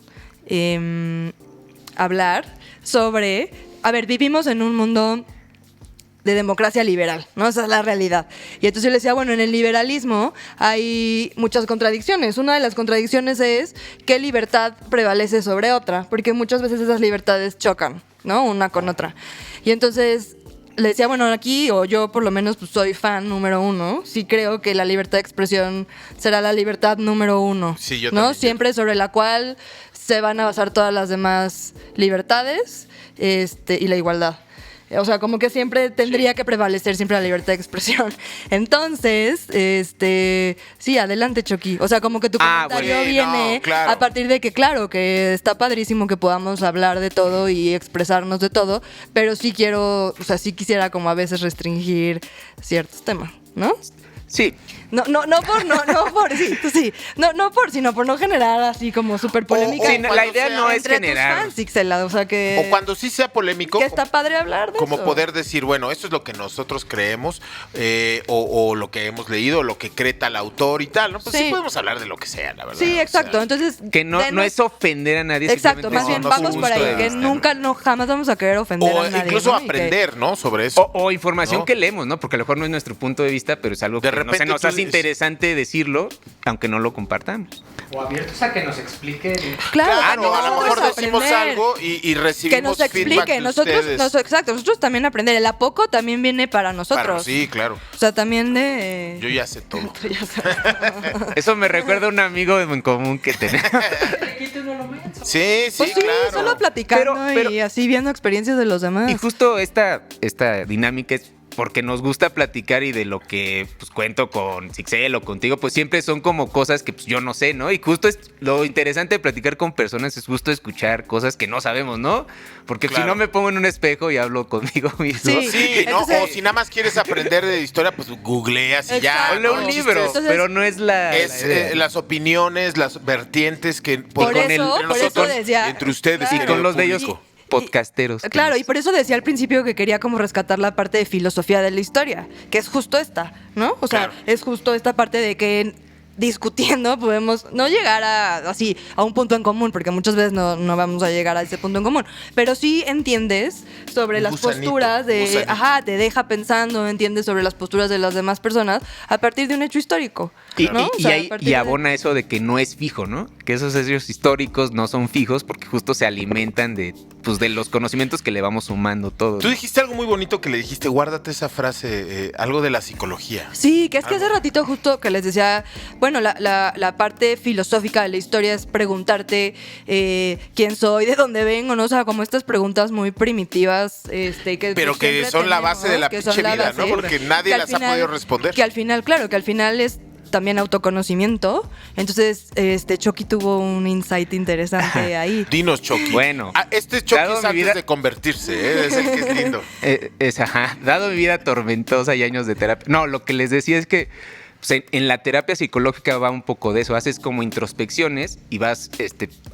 hablar sobre... A ver, vivimos en un mundo de democracia liberal, ¿no? Esa es la realidad. Y entonces yo le decía, bueno, en el liberalismo hay muchas contradicciones. Una de las contradicciones es qué libertad prevalece sobre otra, porque muchas veces esas libertades chocan, ¿no? Una con otra. Y entonces le decía, bueno, aquí, o yo por lo menos pues, soy fan número uno, sí creo que la libertad de expresión será la libertad número uno, Sí, yo ¿no? también. Siempre sobre la cual se van a basar todas las demás libertades y la igualdad. O sea, como que siempre tendría que prevalecer siempre la libertad de expresión. Entonces, sí, adelante, Chucky. O sea, como que tu Ah, comentario bueno, viene no, claro. a partir de que, claro, que está padrísimo que podamos hablar de todo y expresarnos de todo, pero sí sí quisiera como a veces restringir ciertos temas, ¿no? Sí, No por, sino por no generar así como súper polémica. sí, no, la idea no es entre tus generar. fans, Ixela, o sea que... O cuando sí sea polémico, que está padre hablar de como eso. poder decir, bueno, esto es lo que nosotros creemos, o lo que hemos leído, o lo que cree tal autor y tal, ¿no? Pues sí, Sí. podemos hablar de lo que sea, la verdad. Sí, o exacto. sea, Entonces... que no es ofender a nadie. Exacto, simplemente más es bien un vamos punto por ahí, de que vista, nunca, jamás vamos a querer ofender o a nadie. incluso ¿no? Y que- aprender, ¿no? Sobre eso. O información ¿no? que leemos, ¿no? Porque a lo mejor no es nuestro punto de vista, pero es algo De que no repente se nos tú hace dices- interesante decirlo, aunque no lo compartamos. o abiertos a que nos expliquen. Claro, Claro, también a lo nosotros mejor decimos aprender. algo y recibimos Que nos feedback explique, de nosotros, ustedes. exacto, nosotros también aprender. El a poco también viene para nosotros. Claro, sí, claro. O sea, también de... Yo ya sé todo. Ya sabes. Eso me recuerda a un amigo en común que tenemos. Le quito uno lo menso. Sí, sí, Pues sí, claro. solo platicando Pero- y así viendo experiencias de los demás. Y justo esta dinámica es porque nos gusta platicar y de lo que pues, cuento con Sixel o contigo, pues siempre son como cosas que pues, yo no sé, ¿no? Y justo es lo interesante de platicar con personas es justo escuchar cosas que no sabemos, ¿no? Porque Claro. si no me pongo en un espejo y hablo conmigo mismo. Sí. Sí, ¿no? Entonces- O si nada más quieres aprender de historia, pues googleas y ya. Exacto. O leo ¿no? un El libro, chiste Entonces- pero no es la Es idea. las opiniones, las vertientes que Por con eso nosotros, decía- entre ustedes Claro. Y con los bellos público. podcasteros. que Claro, nos- y por eso decía al principio que quería como rescatar la parte de filosofía de la historia, que es justo esta, ¿no? O sea, Claro. es justo esta parte de que discutiendo podemos no llegar a un punto en común, porque muchas veces no vamos a llegar a ese punto en común, pero sí entiendes sobre las posturas gusanito. te deja pensando, entiendes sobre las posturas de las demás personas a partir de un hecho histórico. ¿no? O sea, a partir Y de- abona eso de que no es fijo, ¿no? Que esos hechos históricos no son fijos porque justo se alimentan de los conocimientos que le vamos sumando todos. Tú dijiste algo muy bonito que le dijiste, guárdate esa frase, algo de la psicología. Sí, que es que hace ratito justo que les decía, bueno, la parte filosófica de la historia es preguntarte quién soy, de dónde vengo, ¿no? O sea, como estas preguntas muy primitivas, Pero que siempre son la base de la que son pinche la vida, base, ¿no? Porque nadie que al las ha podido responder. Que al final, claro, que al final es también autoconocimiento. Entonces, Chucky tuvo un insight interesante ahí. Dinos, Chucky. Bueno, este Chucky dado es mi antes vida- de convertirse, ¿eh? Es el que es lindo. Dado mi vida tormentosa y años de terapia. No, lo que les decía es que pues, en la terapia psicológica va un poco de eso. Haces como introspecciones y vas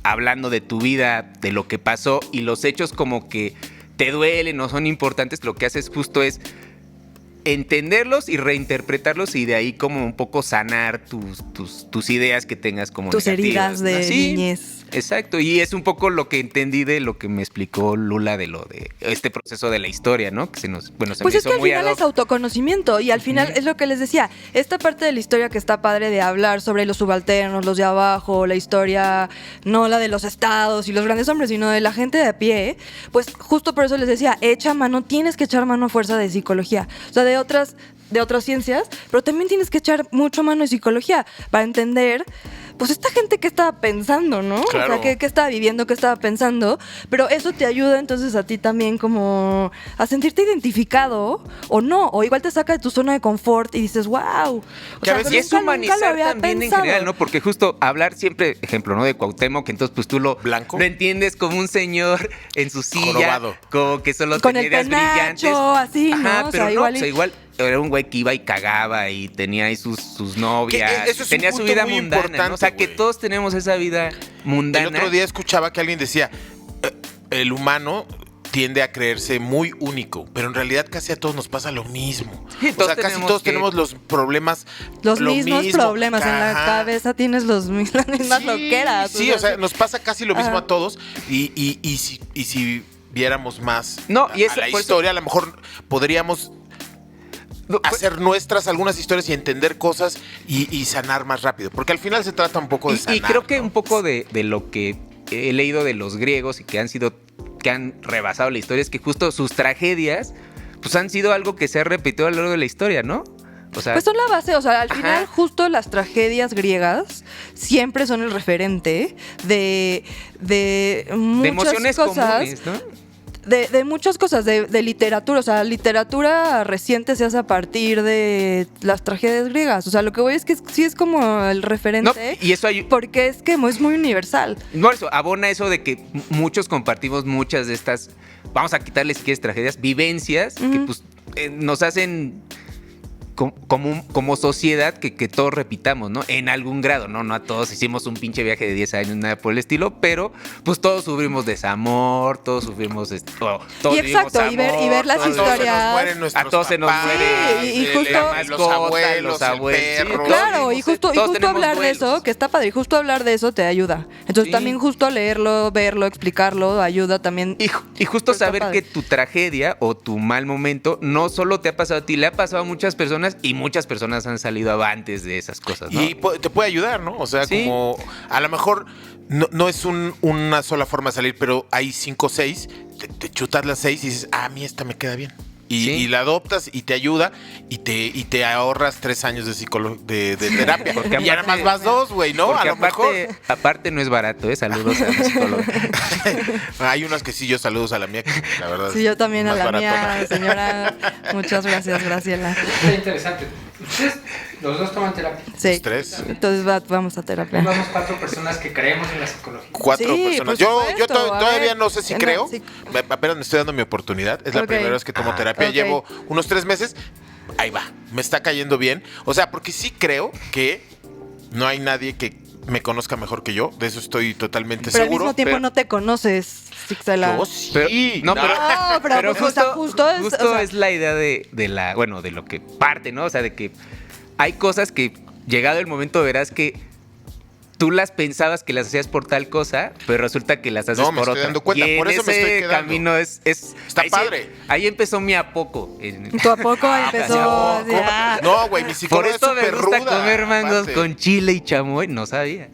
hablando de tu vida, de lo que pasó y los hechos como que te duelen o son importantes. Lo que haces justo es entenderlos y reinterpretarlos y de ahí como un poco sanar tus ideas que tengas como Tus negativas, heridas ¿no? de Sí, niñez. exacto, y es un poco lo que entendí de lo que me explicó Lula de lo de este proceso de la historia, ¿no? Que se Pues me es que hizo al muy final ad es hoc. autoconocimiento y al final es lo que les decía, esta parte de la historia que está padre de hablar sobre los subalternos, los de abajo, la historia, no la de los estados y los grandes hombres, sino de la gente de a pie, pues justo por eso les decía, tienes que echar mano a fuerza de psicología, o sea, de otras ciencias, pero también tienes que echar mucho mano de psicología para entender, pues esta gente que estaba pensando, ¿no? Claro. O sea, qué estaba viviendo, qué estaba pensando, pero eso te ayuda entonces a ti también como a sentirte identificado o no, o igual te saca de tu zona de confort y dices, wow. Que a veces Y es humanizar también en general, ¿no? Porque justo hablar siempre, ejemplo, ¿no? De Cuauhtémoc, que entonces pues tú lo entiendes como un señor en su silla, Jorobado. como que solo con tenía el ideas brillantes. penacho, así, ¿no? Ajá, O pero sea, no, igual y- igual era un güey que iba y cagaba y tenía ahí sus novias, Que eso es un tenía su punto vida muy mundana, ¿no? importante, O sea, que güey. todos tenemos esa vida mundana. El otro día escuchaba que alguien decía, el humano tiende a creerse muy único, pero en realidad casi a todos nos pasa lo mismo. Sí, O todos sea, casi tenemos todos que- tenemos los problemas. Los lo mismos mismo. problemas en la Ajá. cabeza tienes las mismas Sí, loqueras. Sí, o sea, nos pasa casi lo mismo Ajá. a todos y si viéramos más No, y a eso- la por eso- historia, a lo mejor podríamos hacer nuestras algunas historias y entender cosas y sanar más rápido. Porque al final se trata un poco de sanar. Y creo que ¿no? un poco de lo que he leído de los griegos y que han rebasado la historia es que justo sus tragedias pues han sido algo que se ha repetido a lo largo de la historia, ¿no? O sea, Pues son la base, o sea, al Ajá. final justo las tragedias griegas siempre son el referente de muchas de emociones cosas. comunes, ¿no? De muchas cosas, de literatura, o sea, literatura reciente se hace a partir de las tragedias griegas, o sea, lo que voy es que sí es como el No, referente, y eso hay, porque es que es muy universal. no, eso abona eso de que muchos compartimos muchas de estas, vamos a quitarles si quieres tragedias, vivencias que Ujú. pues nos hacen como sociedad que todos repitamos, ¿no? En algún grado, ¿no? No a todos hicimos un pinche viaje de 10 años, nada por el estilo, pero pues todos sufrimos desamor, todos sufrimos todos Y exacto, vivimos y ver las A todos se nos historias. mueren nuestros A todos se nos papás, mueren. Sí, y justo- la los mascota, abuelos, los el abuelos. Sí, perro. Claro, y todos justo tenemos hablar de duelos. eso, que está padre, y justo hablar de eso te ayuda. Entonces Sí. también justo leerlo, verlo, explicarlo, ayuda también. Y justo Está saber padre. que tu tragedia o tu mal momento no solo te ha pasado a ti, le ha pasado a muchas personas y muchas personas han salido avantes de esas cosas, ¿no? Y te puede ayudar, ¿no? O sea, Sí. como a lo mejor no es una sola forma de salir, pero hay 5 o 6, te chutas las 6 y dices, a mí esta me queda bien. Sí. Y la adoptas y te ayuda y te ahorras 3 años de terapia. Porque Y ahora más vas 2, güey, ¿no? Porque A lo mejor. aparte no es barato, ¿eh? Saludos a mi psicólogo. Hay unas que sí, yo saludos a la mía, que la verdad. Sí, yo también a más la baratona. mía, señora. Muchas gracias, Graciela. Está interesante. Ustedes, los dos toman terapia. Sí. Los 3. Entonces vamos a terapia. Vamos 4 personas que creemos en la psicología. 4 Sí, personas. por Yo supuesto. A todavía ver, no sé si no, creo. sí. Apenas me estoy dando mi oportunidad. Es la Ok. primera vez que tomo terapia. ok. Llevo unos 3 meses. Ahí va. Me está cayendo bien. O sea, porque sí creo que no hay nadie que me conozca mejor que yo. De eso estoy totalmente Pero al seguro. mismo tiempo pero- no te conoces, Sixela. Yo sí. Pero, no, pero, No, pero pues, o sea, justo es- o sea- es la idea de lo que parte, ¿no? O sea, de que hay cosas que llegado el momento verás que tú las pensabas que las hacías por tal cosa, pero resulta que las haces No, me por estoy otra. dando cuenta, y por en eso me ese estoy quedando. camino Está ahí padre. ahí empezó mi a poco. ¿Tú a poco empezó? No, ¿cómo? ya. No, güey, mi Por psicóloga es esto me súper gusta ruda. comer mangos aparte. con chile y chamoy. No sabía.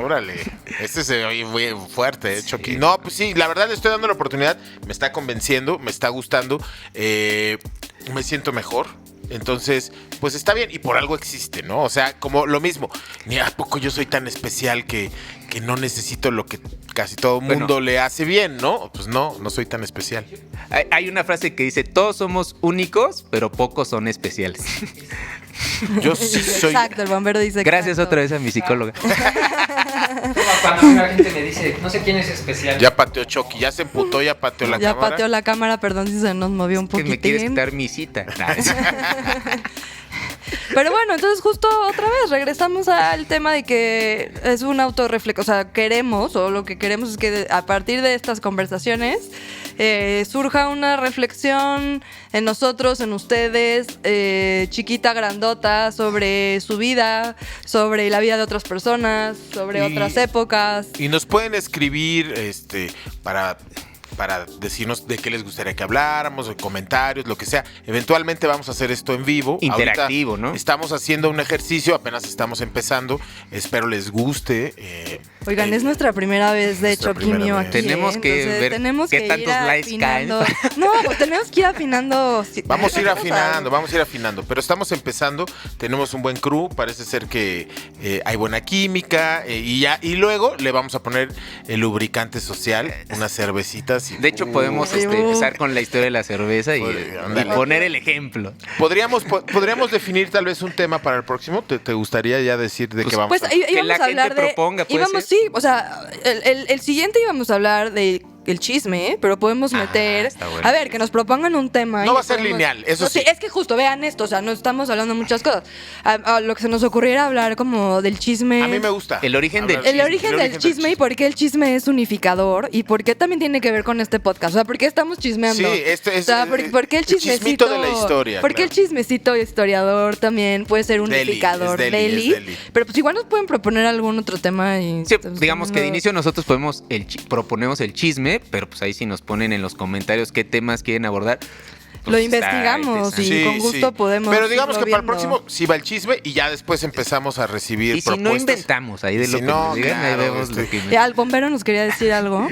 Órale, este se oye muy fuerte, Chucky. No, pues sí, la verdad le estoy dando la oportunidad, me está convenciendo, me está gustando, me siento mejor. Entonces, pues está bien y por algo existe, ¿no? O sea, como lo mismo, ni a poco yo soy tan especial que no necesito lo que casi todo mundo le hace bien, ¿no? Pues no soy tan especial. Hay una frase que dice, todos somos únicos, pero pocos son especiales. Yo sí soy... Exacto, el bombero dice. Gracias exacto. otra vez a mi psicóloga. Cuando una gente me dice, no sé quién es especial. Ya pateó Chucky, ya se emputó, ya pateó la Ya cámara. pateó la cámara, perdón si se nos movió un Que me quieres poquitín. quitar mi cita. Pero bueno, entonces justo otra vez regresamos al tema de que es un autorreflejo, o sea, queremos, o lo que queremos es que a partir de estas conversaciones surja una reflexión en nosotros, en ustedes, chiquita, grandota, sobre su vida, sobre la vida de otras personas, sobre Y- otras épocas. Y nos pueden escribir para decirnos de qué les gustaría que habláramos, o comentarios, lo que sea. Eventualmente vamos a hacer esto en vivo. Interactivo, Ahorita ¿no? Estamos haciendo un ejercicio, apenas estamos empezando. Espero les guste. Oigan, es nuestra primera vez, de nuestra hecho, primera Quimio vez. aquí. Tenemos que Entonces, ver tenemos qué que tantos ir likes caen. afinando. No, pues tenemos que ir afinando. Vamos a ir afinando, pero estamos empezando, tenemos un buen crew, parece ser que hay buena química y luego le vamos a poner el lubricante social, unas cervecitas. Y, De hecho, podemos empezar con la historia de la cerveza y Ándale. poner el ejemplo. ¿Podríamos definir tal vez un tema para el próximo? ¿Te gustaría ya decir de qué vamos Pues a íbamos Que la a hablar gente de. proponga, ¿puede íbamos, ser? sí, o sea, el siguiente íbamos a hablar de el chisme, pero podemos meter. está bueno. A ver, que nos propongan un tema. No y va a ser podemos- lineal, eso No, sí. Es que justo, vean esto, o sea, no estamos hablando de muchas cosas. A lo que se nos ocurriera hablar como del chisme. A mí me gusta. El origen del El origen del chisme y por qué el chisme es unificador y por qué también tiene que ver con este podcast. O sea, ¿por qué estamos chismeando? Sí, este es, o sea, ¿por qué el el chismecito chismito de la historia, ¿Por qué el claro. chismecito historiador también puede ser Deli, unificador? es deli, es deli. Pero pues igual nos pueden proponer algún otro tema y Sí, estamos digamos que de viendo- inicio nosotros proponemos el chisme, pero pues ahí sí nos ponen en los comentarios qué temas quieren abordar. pues Lo está investigamos y interesante. con gusto podemos Pero digamos que irlo para el viendo. próximo sí va el chisme y ya después empezamos a recibir Y si no propuestas. inventamos ahí de Si lo que no, nos digan, ahí claro, vemos lo que Ya, el bombero nos quería decir algo.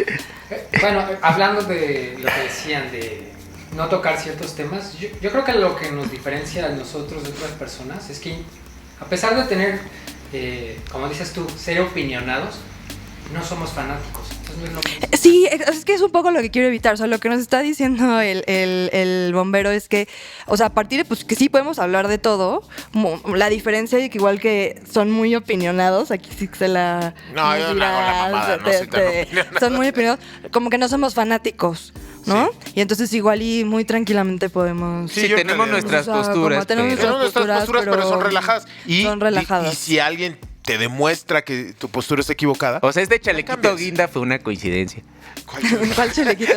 Bueno, hablando de lo que decían de no tocar ciertos temas, yo creo que lo que nos diferencia a nosotros de otras personas es que a pesar de tener, como dices tú, ser opinionados, no somos fanáticos. Entonces no es lo mismo. Sí, es que es un poco lo que quiero evitar. O sea, lo que nos está diciendo el bombero es que, o sea, a partir de pues que sí podemos hablar de todo. La diferencia es que igual que son muy opinionados, aquí sí se la. No, nos yo no hago la mamada, no soy tan opinionado. Son muy opinionados, como que no somos fanáticos, ¿no? Y entonces igual y muy tranquilamente podemos. Sí, Sí, yo tenemos creo. nuestras O sea, como posturas. tenemos pero- Tenemos nuestras posturas, pero son relajadas. Son relajadas. Y si alguien te demuestra que tu postura está equivocada, O sea, este chalequito cambias. guinda fue una coincidencia. ¿Cuál chalequito?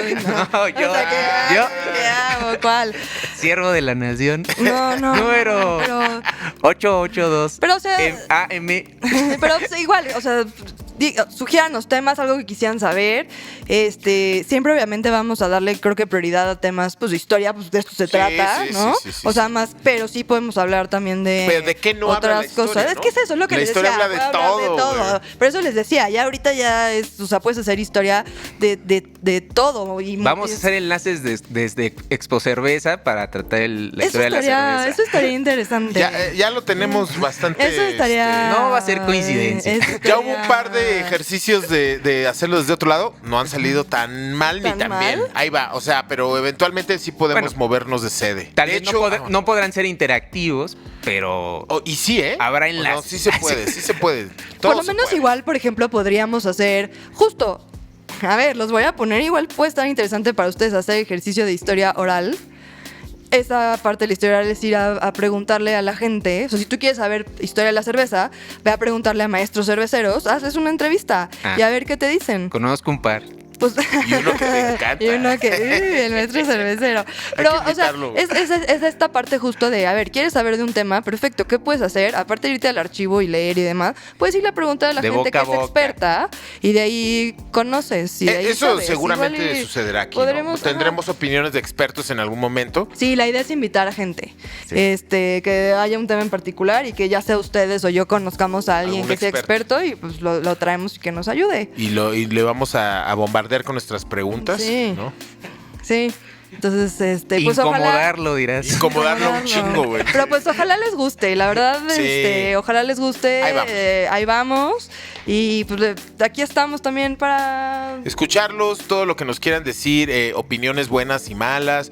No, yo- yo- ¿Qué hago? ¿Cuál? Siervo de la Nación. No, no. Número Pero, 882. Pero, o sea- AM. pero pues, igual, o sea, sugiéranos temas, algo que quisieran saber. Siempre obviamente vamos a darle, creo que prioridad a temas, pues de historia, pues de esto se Sí, trata, sí, ¿no? sí, sí, o sea, sí. más, pero sí podemos hablar también de, Pero ¿de qué no habla otras la historia, cosas. no? Es que es eso, es lo que La les historia decía. habla de puede hablar todo, güey. Por eso les decía, ya ahorita ya es, o sea, puedes hacer historia de todo. Y Vamos a hacer enlaces desde Expo Cerveza para tratar la eso historia de la cerveza. eso estaría interesante. ya lo tenemos bastante. Eso estaría. No va a ser coincidencia. eso Ya hubo un estaría- par de ejercicios de hacerlo desde otro lado. No han salido tan mal ni ¿Tan tan bien. mal? Ahí va. O sea, pero eventualmente sí podemos Bueno, movernos de sede. Tal de vez hecho, no podrán ser interactivos, pero y sí, ¿eh? habrá O no, enlaces. sí se puede, sí se puede. Todo Por lo se menos puede. igual, por ejemplo, podríamos hacer justo. A ver, los voy a poner. Igual puede estar interesante para ustedes hacer ejercicio de historia oral. Esa parte de la historia oral es ir a preguntarle a la gente. O sea, si tú quieres saber historia de la cerveza, ve a preguntarle a maestros cerveceros, haces una entrevista Ah. y a ver qué te dicen. conozco un par. Pues, Y uno que te encanta. Y uno que, el maestro cervecero. Pero, que o sea, invitarlo. es esta parte justo de, a ver, ¿quieres saber de un tema? Perfecto, ¿qué puedes hacer? Aparte de irte al archivo y leer y demás, puedes irle a preguntar a la De gente que boca a es boca. experta y de ahí conoces. Y de ahí Eso sabes. seguramente Igual y sucederá aquí, ¿no? podremos- Tendremos opiniones de expertos en algún momento. Sí, la idea es invitar a gente, que haya un tema en particular y que ya sea ustedes o yo conozcamos a alguien Algún que sea experto y pues lo traemos y que nos ayude. Y le vamos a bombardear con nuestras preguntas, Sí. ¿no? Sí. Entonces, pues ojalá... Incomodarlo, dirás. Incomodarlo un Incomodarlo. chingo, güey. Pero pues ojalá les guste, la verdad, Sí. ojalá les guste. Ahí vamos. Ahí vamos. Y pues aquí estamos también para... Escucharlos, todo lo que nos quieran decir, opiniones buenas y malas,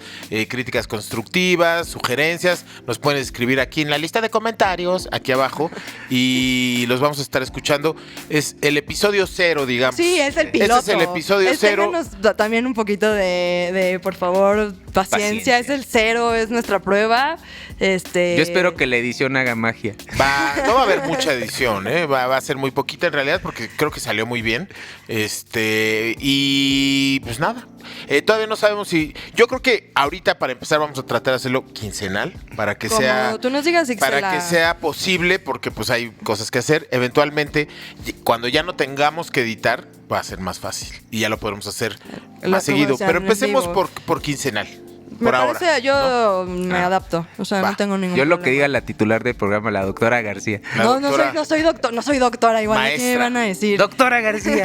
críticas constructivas, sugerencias, nos pueden escribir aquí en la lista de comentarios, aquí abajo, y los vamos a estar escuchando. Es el episodio 0, digamos. Sí, es el piloto. Este es el episodio 0. Ténganos también un poquito de, por favor, paciencia. Es el 0, es nuestra prueba. Yo espero que la edición haga magia. No va a haber mucha edición, va a ser muy poquita en realidad porque creo que salió muy bien. Y pues nada, todavía no sabemos si... Yo creo que ahorita para empezar vamos a tratar de hacerlo quincenal para que Como sea... tú nos digas, Ixela. Para que sea posible porque pues hay cosas que hacer. Eventualmente, cuando ya no tengamos que editar, va a ser más fácil y ya lo podremos hacer Lo más seguido. podemos hacer Pero en empecemos vivo. por quincenal. Me Por ahora. parece, yo me adapto. O sea, Va. no tengo ningún Yo lo que problema. diga la titular del programa, la doctora García. La No, doctora- no soy doctora, igual. ¿Qué me Maestra. van a decir? Doctora García.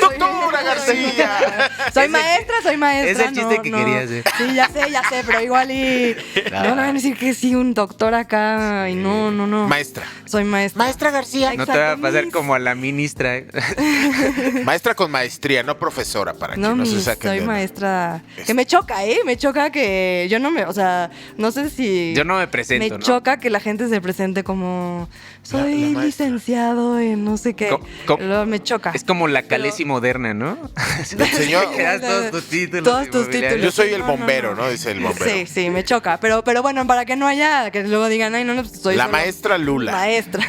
¡Doctora García! Soy maestra. Es el chiste que quería hacer. Sí, ya sé, pero igual y... No van a decir que sí, un doctor acá y no. Maestra. Soy maestra. Maestra García. No te va a Exacto, pasar Miss. como a la ministra. Maestra con maestría, no profesora, para que No, no se Miss, saquen soy de- maestra. Que me choca, me choca que yo no me, o sea, no sé si... Yo no me presento, Me ¿no? choca que la gente se presente como, soy la maestra. licenciado en no sé qué. Luego me choca. Es como la Pero- Calesi moderna, ¿no? Le enseñó- Que das todos tus títulos. Todos tus inmobiliarios. títulos. Yo soy el No, bombero, ¿no? Dice el bombero. Sí, me choca. Pero bueno, para que no haya, que luego digan, ay, no, pues soy La solo maestra Lula. Maestra.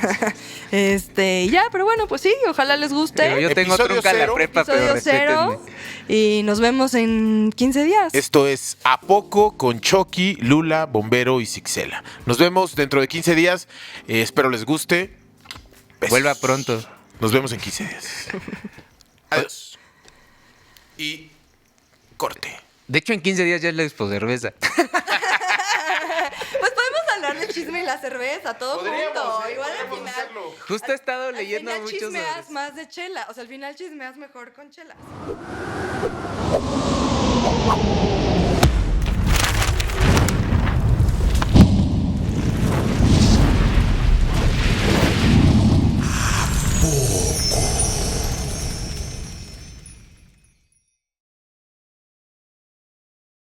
Y ya, pero bueno, pues sí, ojalá les guste. Yo tengo Episodio trunca la cero. prepa, pero Episodio 0. respétenme. Y nos vemos en 15 días. Esto es A Poco con Chucky, Lula, Bombero y Sixela. Nos vemos dentro de 15 días. Espero les guste. Besos. Vuelva pronto. Nos vemos en 15 días. Adiós. Y corte. De hecho, en 15 días ya es la expo cerveza. Pues podemos hablar del chisme y la cerveza, todo junto. Igual al final. Justo he estado Al leyendo final mucho sobre chismeas eso. más de chela. O sea, al final chismeas mejor con chela.